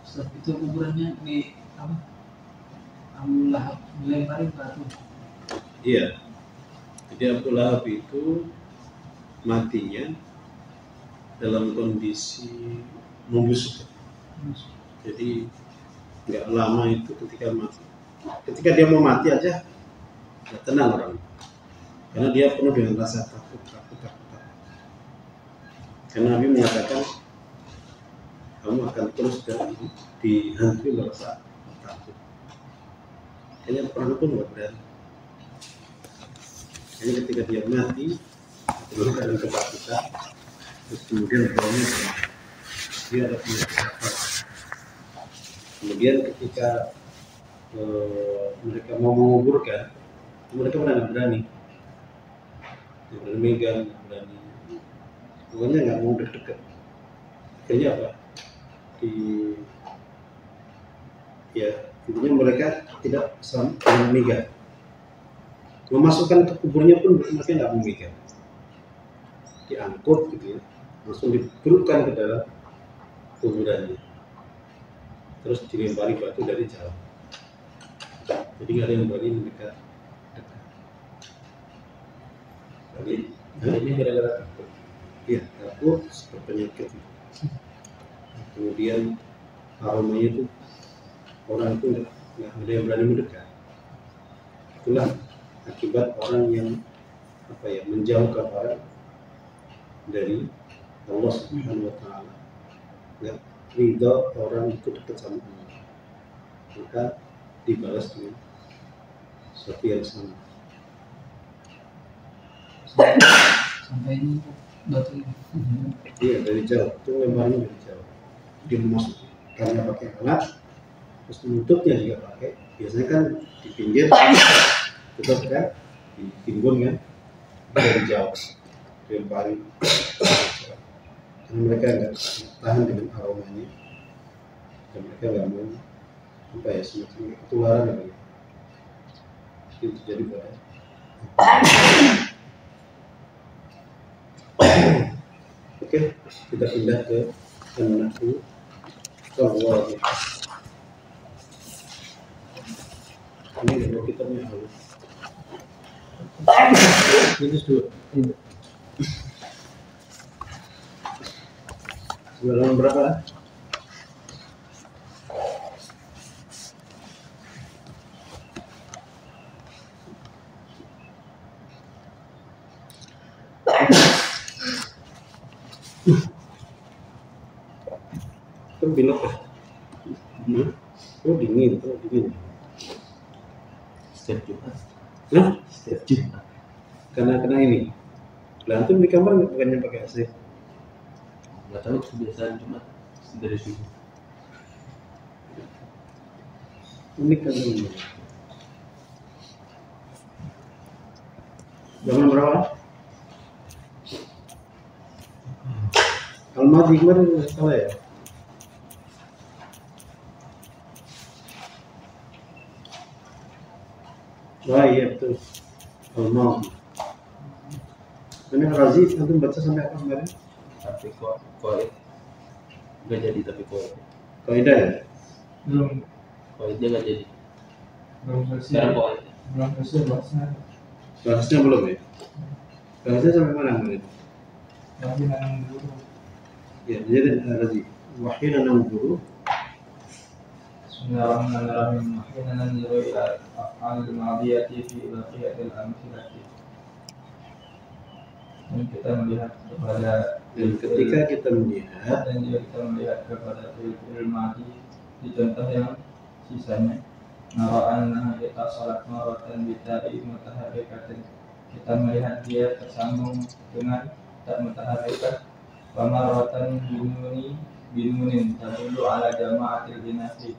Setelah itu kuburannya di apa? Abu Lahab dilemparin batu. Iya. Jadi Abu Lahab itu matinya dalam kondisi membusuk. Jadi nggak lama itu ketika mati. Ketika dia mau mati aja, nggak tenang orang. Karena dia penuh dengan rasa takut. Karena Nabi mengatakan kamu akan terus dihantui rasa takut. Kayaknya perang pun nggak berani. Jadi ketika dia mati, terus ada ketakutan, terus kemudian baunya dia ada penyakit. Kemudian ketika mereka mau menguburkan, mereka nggak berani megang, nggak berani, pokoknya nggak mau deket-deket. Akhirnya apa? Intinya mereka tidak saling megang. Memasukkan ke kuburnya pun mereka nggak memegang, diangkut gitu ya, langsung diperlukan ke dalam kuburannya, terus dilempari batu dari jauh. Jadi nggak ada yang berani mendekat. Ini gara-gara takut. Iya, takut berpenyakit. Kemudian aromanya itu orang itu nggak ada yang berani mendekat. Itulah akibat orang yang menjauhkan orang dari Allah Subhanahu wa taala. Nggak ridho orang itu dekat sama Allah, maka dibalas dengan sesuatu yang sama. Sampai ini batu ini. Iya, dari jauh, itu lemparnya dari jauh. Dia memasuki karena pakai alat, terus menutupnya juga pakai. Biasanya kan di pinggir, tutup kan, ditimbun kan, dari jauh, dilempari. Karena mereka nggak tahan dengan aromanya, dan mereka nggak mau semacam ketularan lagi. Itu terjadi pada. Oke, kita pindah ke An-Nahu wal. Ini kalau kita punya halus. Ini dua. Halaman berapa? Kan belok ya? Oh dingin. Setiap Jumat. Nah, Setiap Jumat. karena ini. Lantum di kamar bukannya pakai AC? Nggak tahu kebiasaan Jumat dari subuh. Ini kan ini. Zaman berapa? Al-Mahdi kemarin salah ya? Wah iya betul. Al-Mahdi. Ini Razi, antum baca sampai apa kemarin? Tapi kok nggak jadi tapi kok Kaidah ya? Belum nggak jadi. selesai. Sekarang kok Belum selesai bahasnya. Bahasnya belum ya? Bahasnya sampai mana kemarin? Lagi nanam dulu. Ya, jadi Razi. Wahina nanzuru Bismillahirrahmanirrahim. Hina nanzuru ila af'alil madiyati fi baqiyatil amthilati. Dan kita melihat kepada Dan ketika kita melihat dan juga kita melihat kepada fi'il madi di contoh yang sisanya, nara'an kita salat maratan bitai mutaharrikatin, kita melihat dia tersambung dengan tak mutaharrikat, wa maratan binunin tadullu ala jama'atil inasi,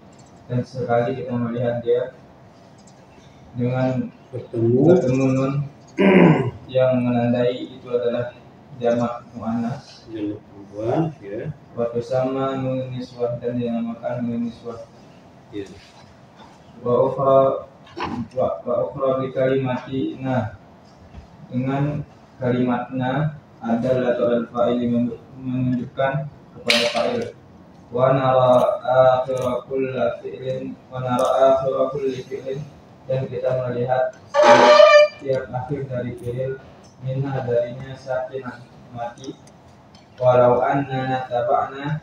dan sekali kita melihat dia dengan bertemu nun yang menandai itu adalah jamak muannas, yang perempuan, ya, waktu sama nun niswah, dan dinamakan nun niswah. ya. Wa ukhra bi kalimati nah, dengan kalimatna adalah atau al-fa'il menunjukkan kepada fa'il. Wa nara akhira kulli fi'lin, dan kita melihat tiap akhir dari fi'il minha darinya sakinah mati, walau annana tataba'na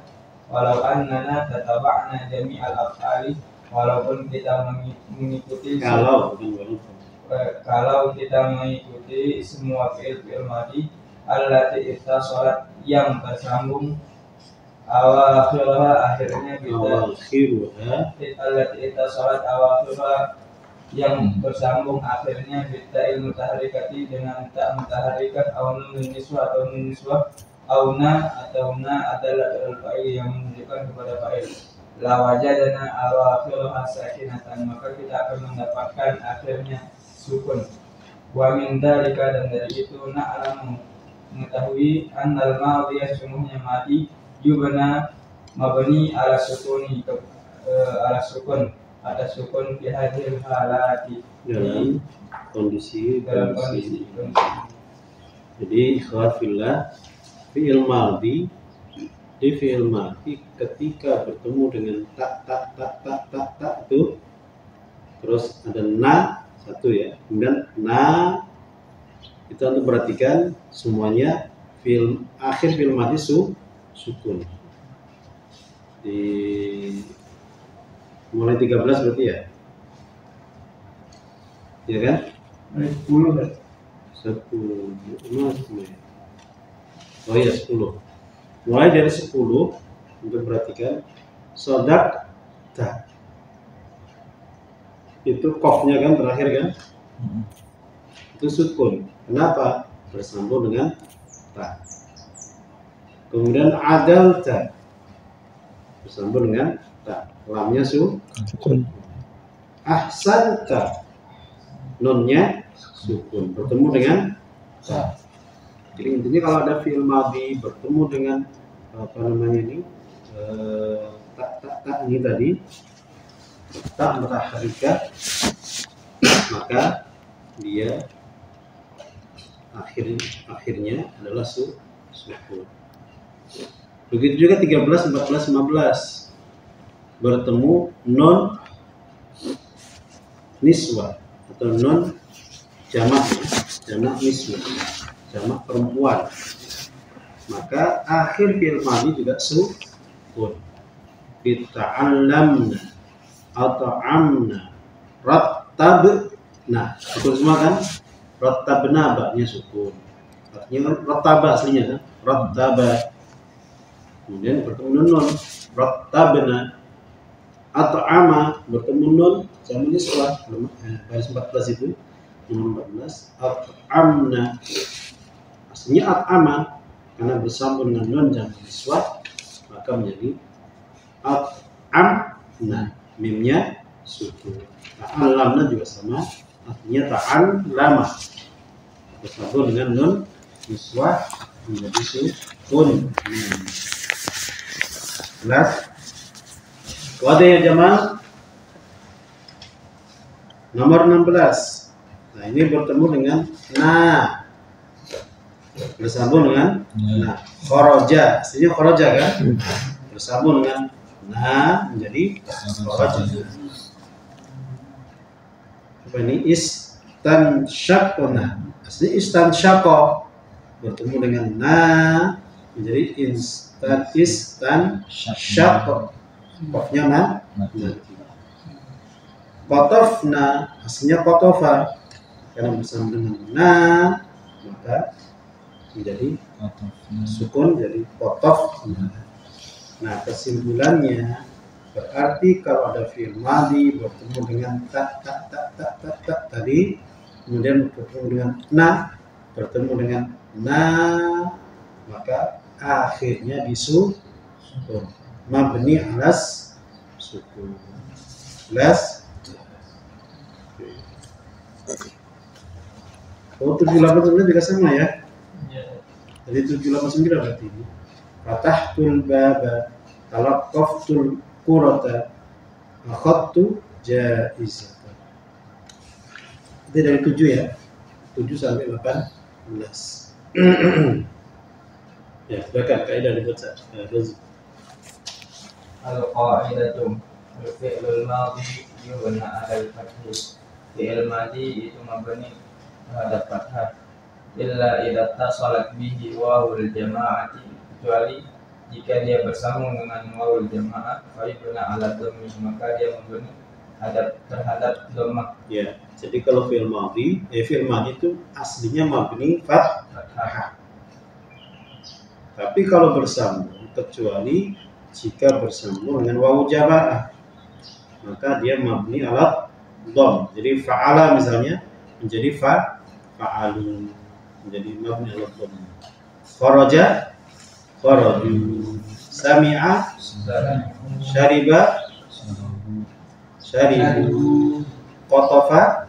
jami'al af'ali, walaupun kita mengikuti kalau kita mengikuti semua fi'il madi allati ittasalat yang tersambung awakhirha akhirnya allati ittasalat awakhirha yang bersambung akhirnya bita'il mutaharrikati dengan tak mutaharrikat, au nun niswah atau nun niswah, au na atau na adalah al-fa'il yang menunjukkan kepada fa'il. La wajadana awakhirha sakinatan, maka kita akan mendapatkan akhirnya sukun. Wa min dzalika, dan dari itu na'lamu mengetahui annal madhiya sungguhnya madi yubna mabni ala sukuni ala sukun, atas sukun fi hadhil halati, dalam kondisi. Jadi ikhwafillah, fi'il madhi, di fi'il madhi ketika bertemu dengan tak itu, terus ada na satu ya, kemudian na itu untuk perhatikan semuanya akhir fi'il madhi sukun. Mulai 13 berarti ya? Ya kan? 10 kan? 10. Oh iya 10. Mulai dari 10 untuk perhatikan sodak ta. Itu kofnya kan terakhir kan? Itu sukun. Kenapa? Bersambung dengan ta. Kemudian adal ta. Bersambung dengan ta. Lamnya sukun. Ahsanta, nunnya sukun, bertemu dengan ta. Jadi intinya kalau ada fi'il madhi bertemu dengan tak ini tadi, tak mutaharrikat, maka dia akhirnya adalah sukun. Begitu juga 13, 14, 15 bertemu non niswah atau non jamak niswah, jamak perempuan, maka akhir fi'il madhi juga sukun. Bita'allamna ata'amna rattabna, sukun semua kan? Rattabna, baknya sukun, artinya rattaba aslinya kan? Rattaba. Kemudian bertemu non rattabna. At'ama bertemu nun sama niswah, baris 14 itu nomor 14. At'amna aslinya at'ama, karena bersambung dengan nun sama niswah maka menjadi at'amna, mimnya sukun. Ta'allamna juga sama, artinya ta'allama, bersambung dengan nun niswah menjadi sukun. Jelas? Wadah ya jamaah. Nomor 16. Nah ini bertemu dengan na, bersambung dengan na. Khoroja, aslinya khoroja kan? Bersambung dengan na menjadi khoroja. Apa ini? Istansyaqna, aslinya istansyaqo, bertemu dengan na menjadi istansyaqo. Kofnya mati. Qatafna aslinya qatafa, karena bersama dengan na maka menjadi sukun jadi qatafna. Nah, kesimpulannya berarti kalau ada fi'il madhi bertemu dengan ta tadi, kemudian bertemu dengan na, bertemu dengan na, maka akhirnya disukun. Mabni alas sukun. Jelas? Oh, 789 juga sama ya? Jadi 789 berarti ini. Fatahtul baba, talaqqaftul qurata, akhadtu jaizatan. Itu dari 7 ya. 7 sampai 18. Ya, silakan kaidah dibaca. Al-qa'idatu al-fi'lul madhi yubna 'alal fathi. Fi'il madhi itu mabni terhadap fathah. Illa idza tasalat bihi wawul jama'ati, kecuali jika dia bersambung dengan wawul jama'ah, fa yubna 'ala dhammi, maka dia mabni terhadap dhammah. Ya, jadi kalau fi'il madhi itu aslinya mabni fathah. Tapi kalau bersambung, kecuali jika bersambung dengan wawu jama'ah, maka dia mabni ala dhamm. Jadi fa'ala misalnya menjadi fa'alu, menjadi mabni ala dhamm. Kharaja kharaju, sami'a syariba syaribu, qatafa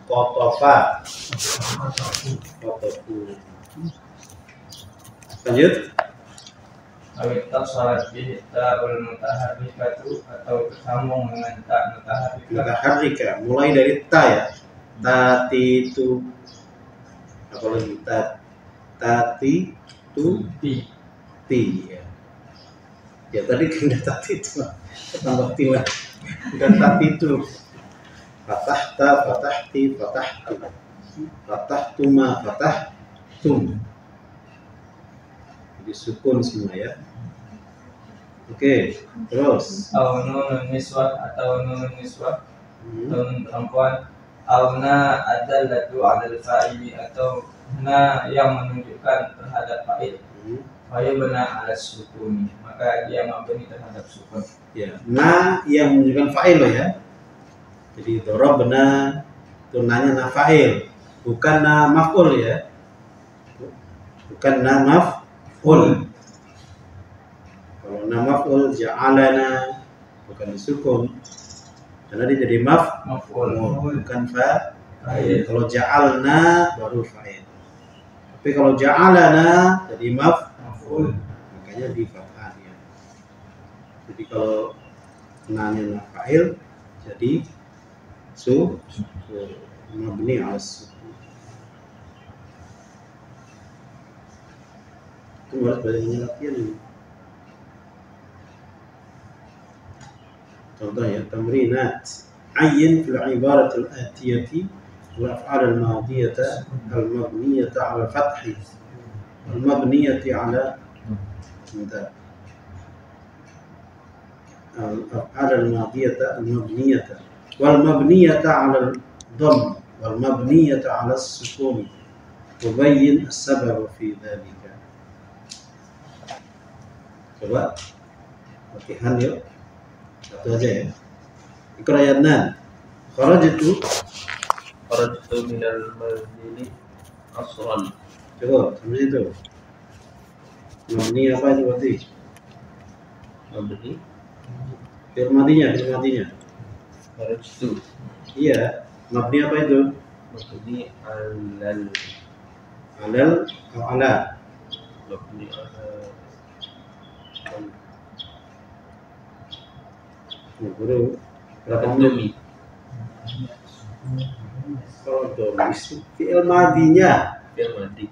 qatafa. Lanjut. Awit tasalat bihi ta'ul mutaharrikatu, atau bersambung dengan ta mutaharrikah. Mulai dari ta ya. Tati tu, apalagi tati tu ti ya. Ya tadi kan tati itu tambah ti lah. Bukan tati tu. Fatahta, fatahti, fatahtu, fatahtuma, fatahtum. Jadi sukun semua ya. Oke, terus. Au nunun niswah, atau nunun niswah, nunun perempuan. Au na adallatu 'alal fa'ili, atau na yang menunjukkan terhadap fa'il. Fa'il bena 'ala sukun, maka dia mabni terhadap sukun. Ya, na yang menunjukkan fa'il loh ya. Jadi darabna itu nanya na fa'il, bukan na maf'ul ya. Bukan na maf'ul. Kalau na maf'ul ja'alana bukan disukun, karena dia jadi maf'ul, bukan fa'il. Kalau ja'alna baru fa'il. Tapi kalau ja'alana jadi maf'ul, makanya di fathah ya. Jadi kalau nanya na fa'il jadi mabni ala sukun. Itu harus banyak latihan ini. Contoh ya, tamrinat. Ayyin fil ibarat al-atiyati al-af'al al-madiyata al-mabniyata ala al-fathi al-mabniyati ala al-af'al al-madiyata al-mabniyata wal-mabniyata ala al-dhamm wal-mabniyata ala as-sukun. Tubayyin as-sabab fi dhalika. Coba latihan yuk. Satu aja ya. Ikra ya Adnan. Kharajtu minal manzili asran. Coba sama itu. Mabni apa itu berarti? Mabni Fi'il madinya. kharajtu. Iya. Mabni apa itu? Mabni Alal atau ala? mabni ala Guru berapa domi. Kalau domis fi'il madinya. Fi'il madi.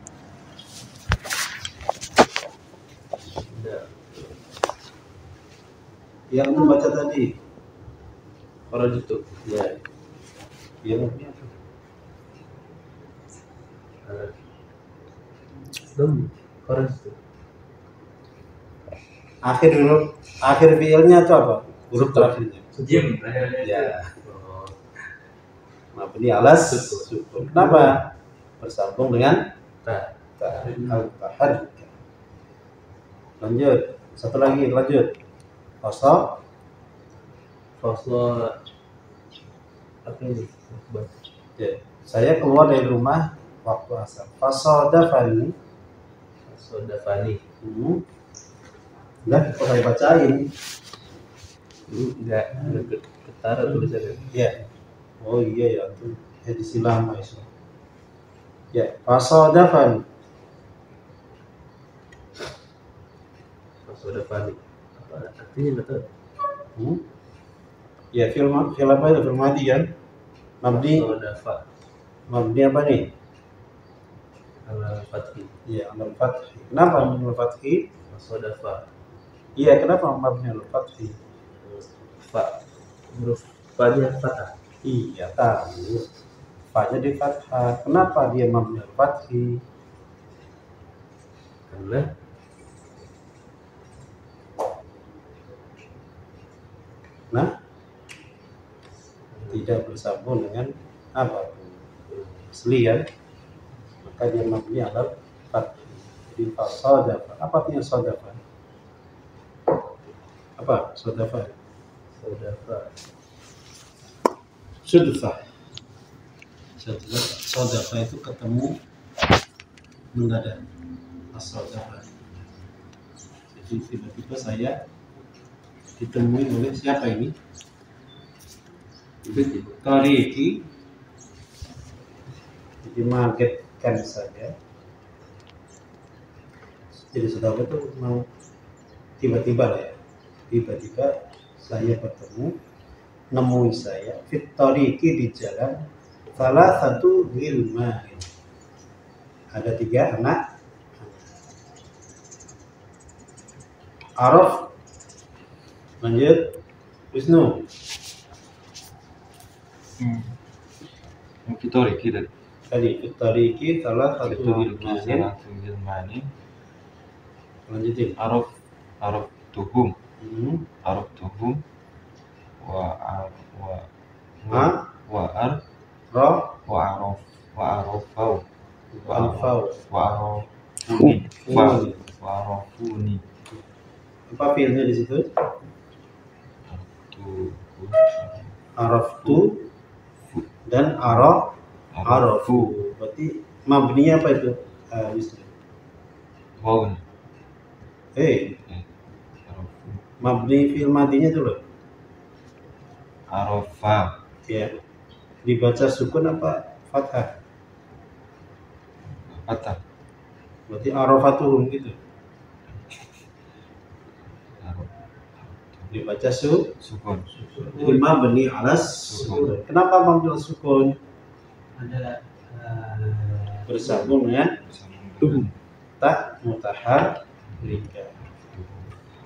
Yang membaca tadi. Kharajtu. Ya. Yang mabni apa? Domi. Kharajtu. Akhir fi'ilnya itu apa? Huruf terakhirnya. Jim terakhirnya. Ya. Mabni alas sukun. Kenapa? Bersambung dengan ta. Al-taharrik. Lanjut. Satu lagi, lanjut. Fasal. Apa ini? Ya. Saya keluar dari rumah waktu asar. Fasodafani. Enggak, kok saya bacain. Enggak ketara tulisannya. Ya. Oh iya ya, itu edisi lama itu. Ya, fasodafani. Fasodafani. Apa artinya enggak tahu. Ya, film apa itu? Film mati kan? Mabni apa nih? Al-Fathi. Ya, al-fathi. Kenapa mabni al-fathi? Fasodafa. Iya, kenapa mabni al-fathi? Fa. Huruf fa-nya fathah. Iya, tahu. Fa-nya di fathah. Kenapa dia mabni al-fathi? Karena Nah, tidak bersambung dengan apapun. Asli kan? Maka dia mabni al-fathi. Jadi fasodafa. Apa artinya sodafa? Apa sodafa? Sudfa. Sodafa itu ketemu mendadak. Sodafa. Jadi tiba-tiba saya ditemui oleh siapa ini? Tariki. Jadi mengagetkan saya. Jadi sodafa itu mau tiba-tiba lah ya. Tiba-tiba saya bertemu, nemui saya fitoriki di jalan salah satu gilman. Ada 3 anak. Araf. Lanjut Wisnu. Fitoriki tadi. Tadi fitoriki salah satu gilman. Gilmani. Lanjutin. Araf tuhum. Araf tuhum wa arafuni. Apa fiilnya di situ? Araftu dan arafu. Berarti mabninya apa itu? Waun. Mabni fi'il madinya itu loh. Arafa. Ya. Dibaca sukun apa fathah? Fathah. Berarti arafatuhum gitu. Dibaca Sukun. Jadi mabni alas sukun. Kenapa mabni alas sukun? Ada Bersambung dengan tak mutaharrika.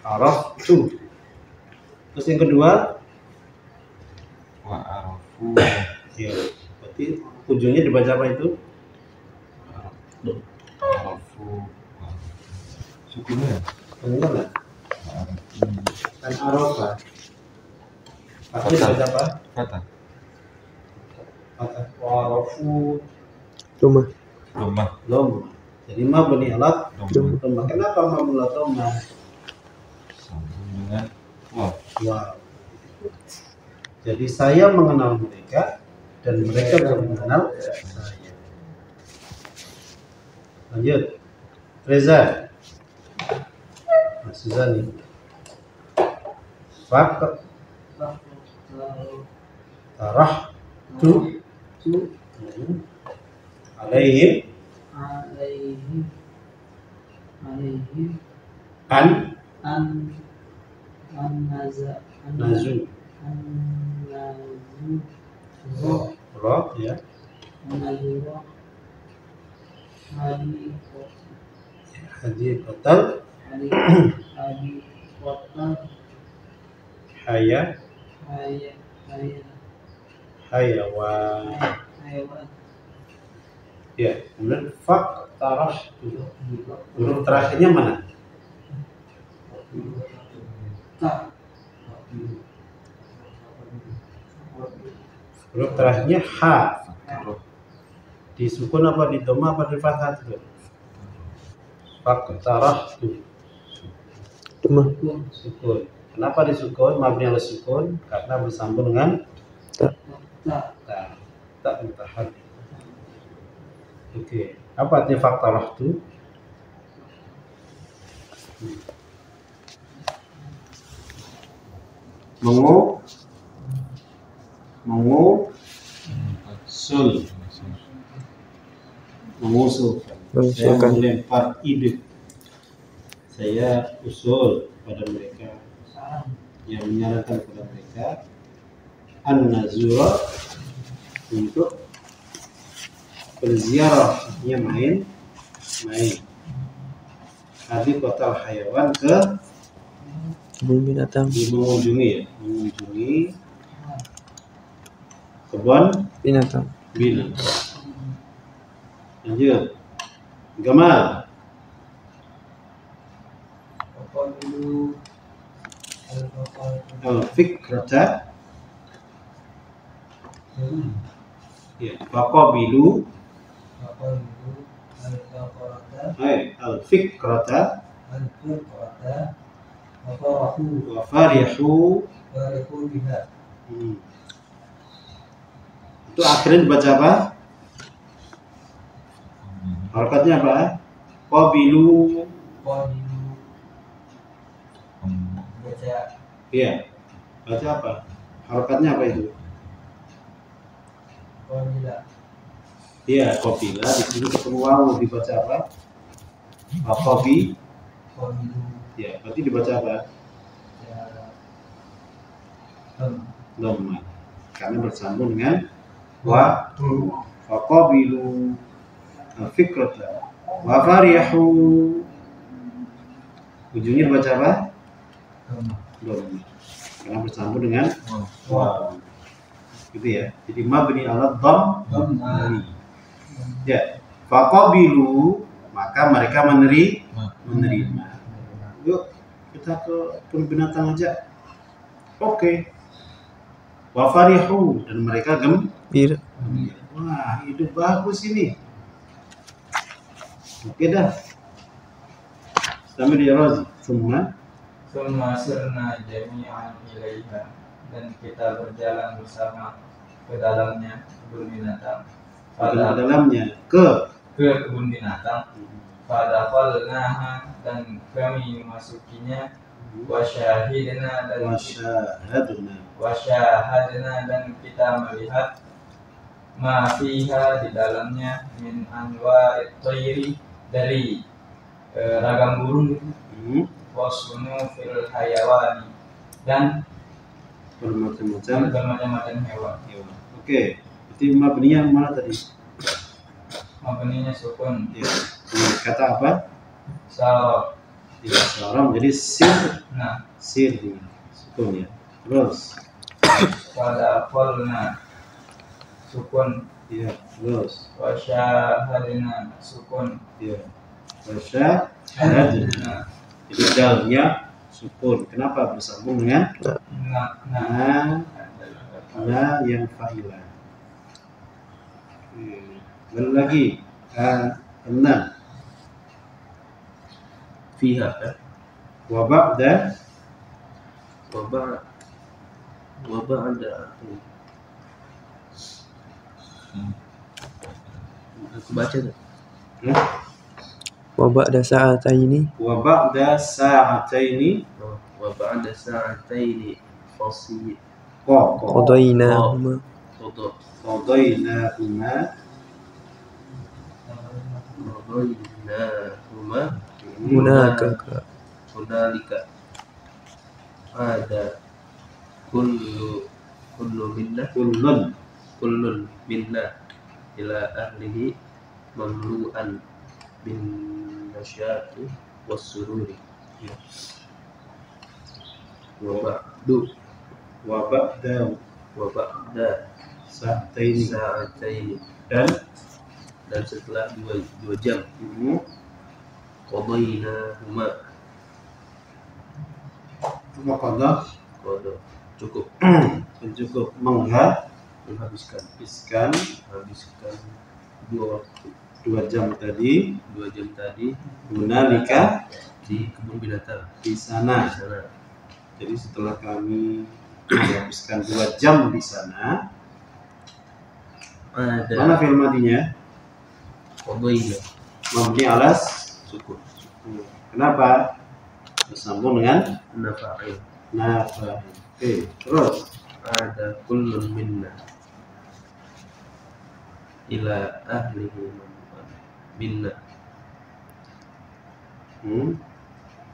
Araftu. Terus yang kedua Wa arafu. ya, berarti ujungnya dibaca apa itu? Arafu. Sukunnya. Enggak lah. Kan arafa. Artinya dibaca apa? Fathah. Arafu Rumah. lomba. Jadi mabni alat Doma. lomba. Kenapa mabni alat lomba? Sambung dengan waw. Wow. Jadi saya mengenal mereka dan mereka baru mengenal saya. Lanjut. Reza. Mas Suzani. Fak tarah tu alaihim an nazu ro ya hadir total hayawan ya. Kemudian fak tarah tu huruf terakhirnya mana? Huruf terakhirnya ha. Disukun apa di dhamma apa di fathah itu? Faktarahtu. Dhamma. Sukun. Kenapa disukun? Mabni ala sukun karena bersambung dengan Tak. tak mutaharrik. Oke. Apa artinya faktarahtu? Mengusulkan. Saya Mengusulkan. melempar ide. Saya usul pada mereka yang menyarankan kepada mereka an-nazura untuk berziarahnya main di kota hayawan ke Kebun binatang. mengunjungi kebun Binatang. binatang. Lanjut. Gamal. Qalu Al-fikrata. Ya, faqabilu al-fikrata wa farihu. Itu akhirnya dibaca apa? Harokatnya apa? Qabilu. baca Iya. Baca apa? Harokatnya apa itu? qabila Iya, qabila. Di sini ketemu wawu, dibaca apa? Qabi. qabilu Ya, berarti dibaca apa? ya Dhamma. Karena bersambung dengan wa. Faqabilu al-fikrata wa farihu. Ujungnya dibaca apa? Dhamma. Karena bersambung dengan wa. Gitu ya. Jadi mabni ala dhamm. Ya. Faqabilu, maka mereka menerima. Yuk kita ke kebun binatang aja. Oke. Wa farihu, dan mereka Bir. wah, hidup bagus ini. Oke dah. Sambil dia Razi. Semua Summa sirna jami'an ilaiha, dan kita berjalan bersama ke dalamnya kebun binatang. pada dalamnya ke Ke kebun binatang. Fadakhalnaha, dan kami memasukinya. Wasyahidna, dan wasyahadna. dan kita melihat ma fiha, di dalamnya, min anwa'it thairi, dari ragam burung, wasunu fil hayawani, dan Bermacam-macam bermacam-macam hewan. hewan. Oke. Berarti mabninya mana tadi? Mabninya sukun. Ya. Kata apa? Sarab. Ya, seorang jadi sir Nah, sukun ya. Terus fadakhalna sukun. ya, terus Wasyahadna sukun. ya. Wasyahadna. Nah, Jadi dalnya sukun. Kenapa bersambung dengan na yang fa'ilah. Lalu lagi enam. Fiha kan? Wa ba'da Ada. Aku baca tuh. Wa ba'da sa'ataini fasi qadainahuma hunalika ada kullun minna ila ahlihi mamlu'an bin nasyati was sururi. Wa ba'da sa'ataini dan setelah dua jam qadainahuma qada qada cukup cukup menghabiskan habiskan habiskan dua waktu 2 jam tadi 2 jam tadi hunalika di kebun binatang di di sana. sana. Jadi setelah kami menghabiskan 2 jam di sana, Ada mana fi'il madinya? qadayna Mabni alas sukun kenapa? Bersambung dengan nafa'il. nafa. Oke, terus Ada kullun minna ila ahlihi minna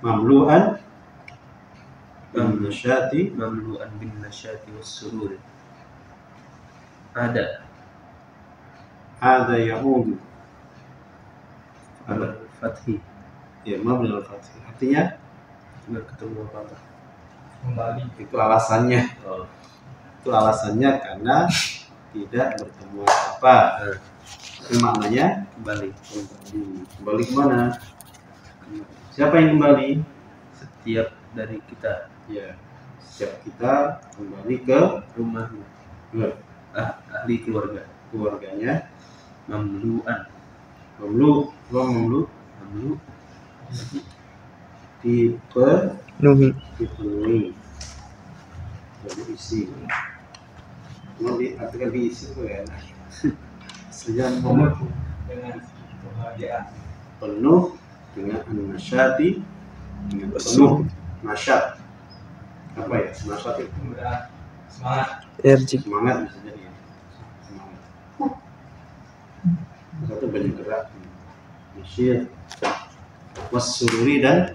mamlu'an bin nasyati mamlu'an bin nasyati was sururi. Ada ya'udu al fathi ya mabni al fath. Artinya nggak ketemu apa-apa. Kembali. itu alasannya. Oh. Itu alasannya karena tidak bertemu apa. Itu maknanya Kembali kembali kemana? Siapa yang kembali? setiap dari kita Ya, setiap kita kembali ke rumahnya ahli keluarga keluarganya. mamlu'an Mamlu dipenuhi jadi isi. Mau diartikan diisi itu ya enak. Sejak Penuh dengan kebahagiaan. penuh dengan nasyati, dengan penuh nasyat. Apa ya nasyat itu? Kemudian semangat. Semangat bisa jadi ya. Semangat. Satu banyak gerak. Nasyat, wasururi dan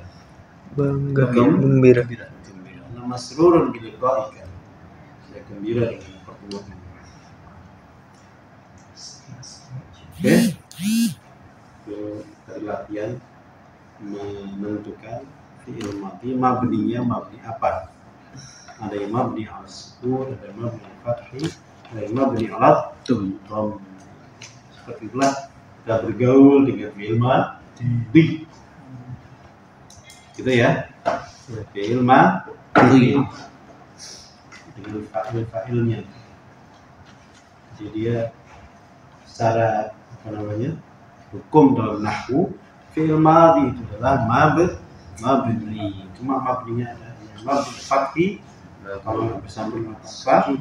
gembira. gembira. Masrurun bil liqa'ika. Saya gembira dengan pertemuan. Oke. Dari latihan menentukan fi'il madhi mabninya mabni apa. Ada yang mabni al sukun, ada yang mabni al fathi, ada yang mabni al dhamm. Seperti itulah kita bergaul dengan fi'il madhi. Gitu ya. Fi'il madhi dengan fa'ilnya. Jadi dia secara apa namanya? Hukum dalam nahwu fi'il madhi itu adalah mabni. Cuma mabninya ada yang mabni fathi kalau nggak bersambung dengan apa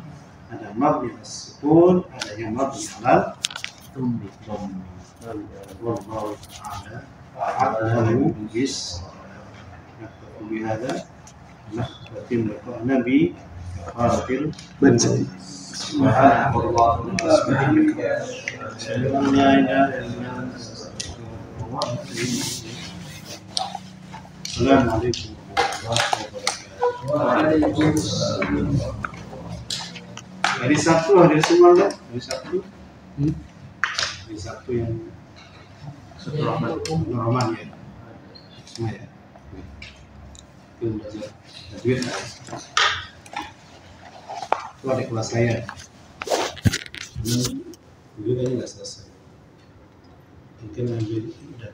ada mabni as-sukun, ada yang mabni alal dhammi. Wallahu ta'ala a'lamu bis bihadza nakhtatim liqa'ana bi kafaratil majid. Subhanallah wa Assalamualaikum warahmatullahi wabarakatuh. Hari Sabtu hadir semua enggak? Hari Sabtu? Hari Sabtu yang Rahman ya? Semua ya? Itu belajar tajwid ya? Itu ada kelas saya. Dulu kayaknya nggak selesai. Mungkin ambil udah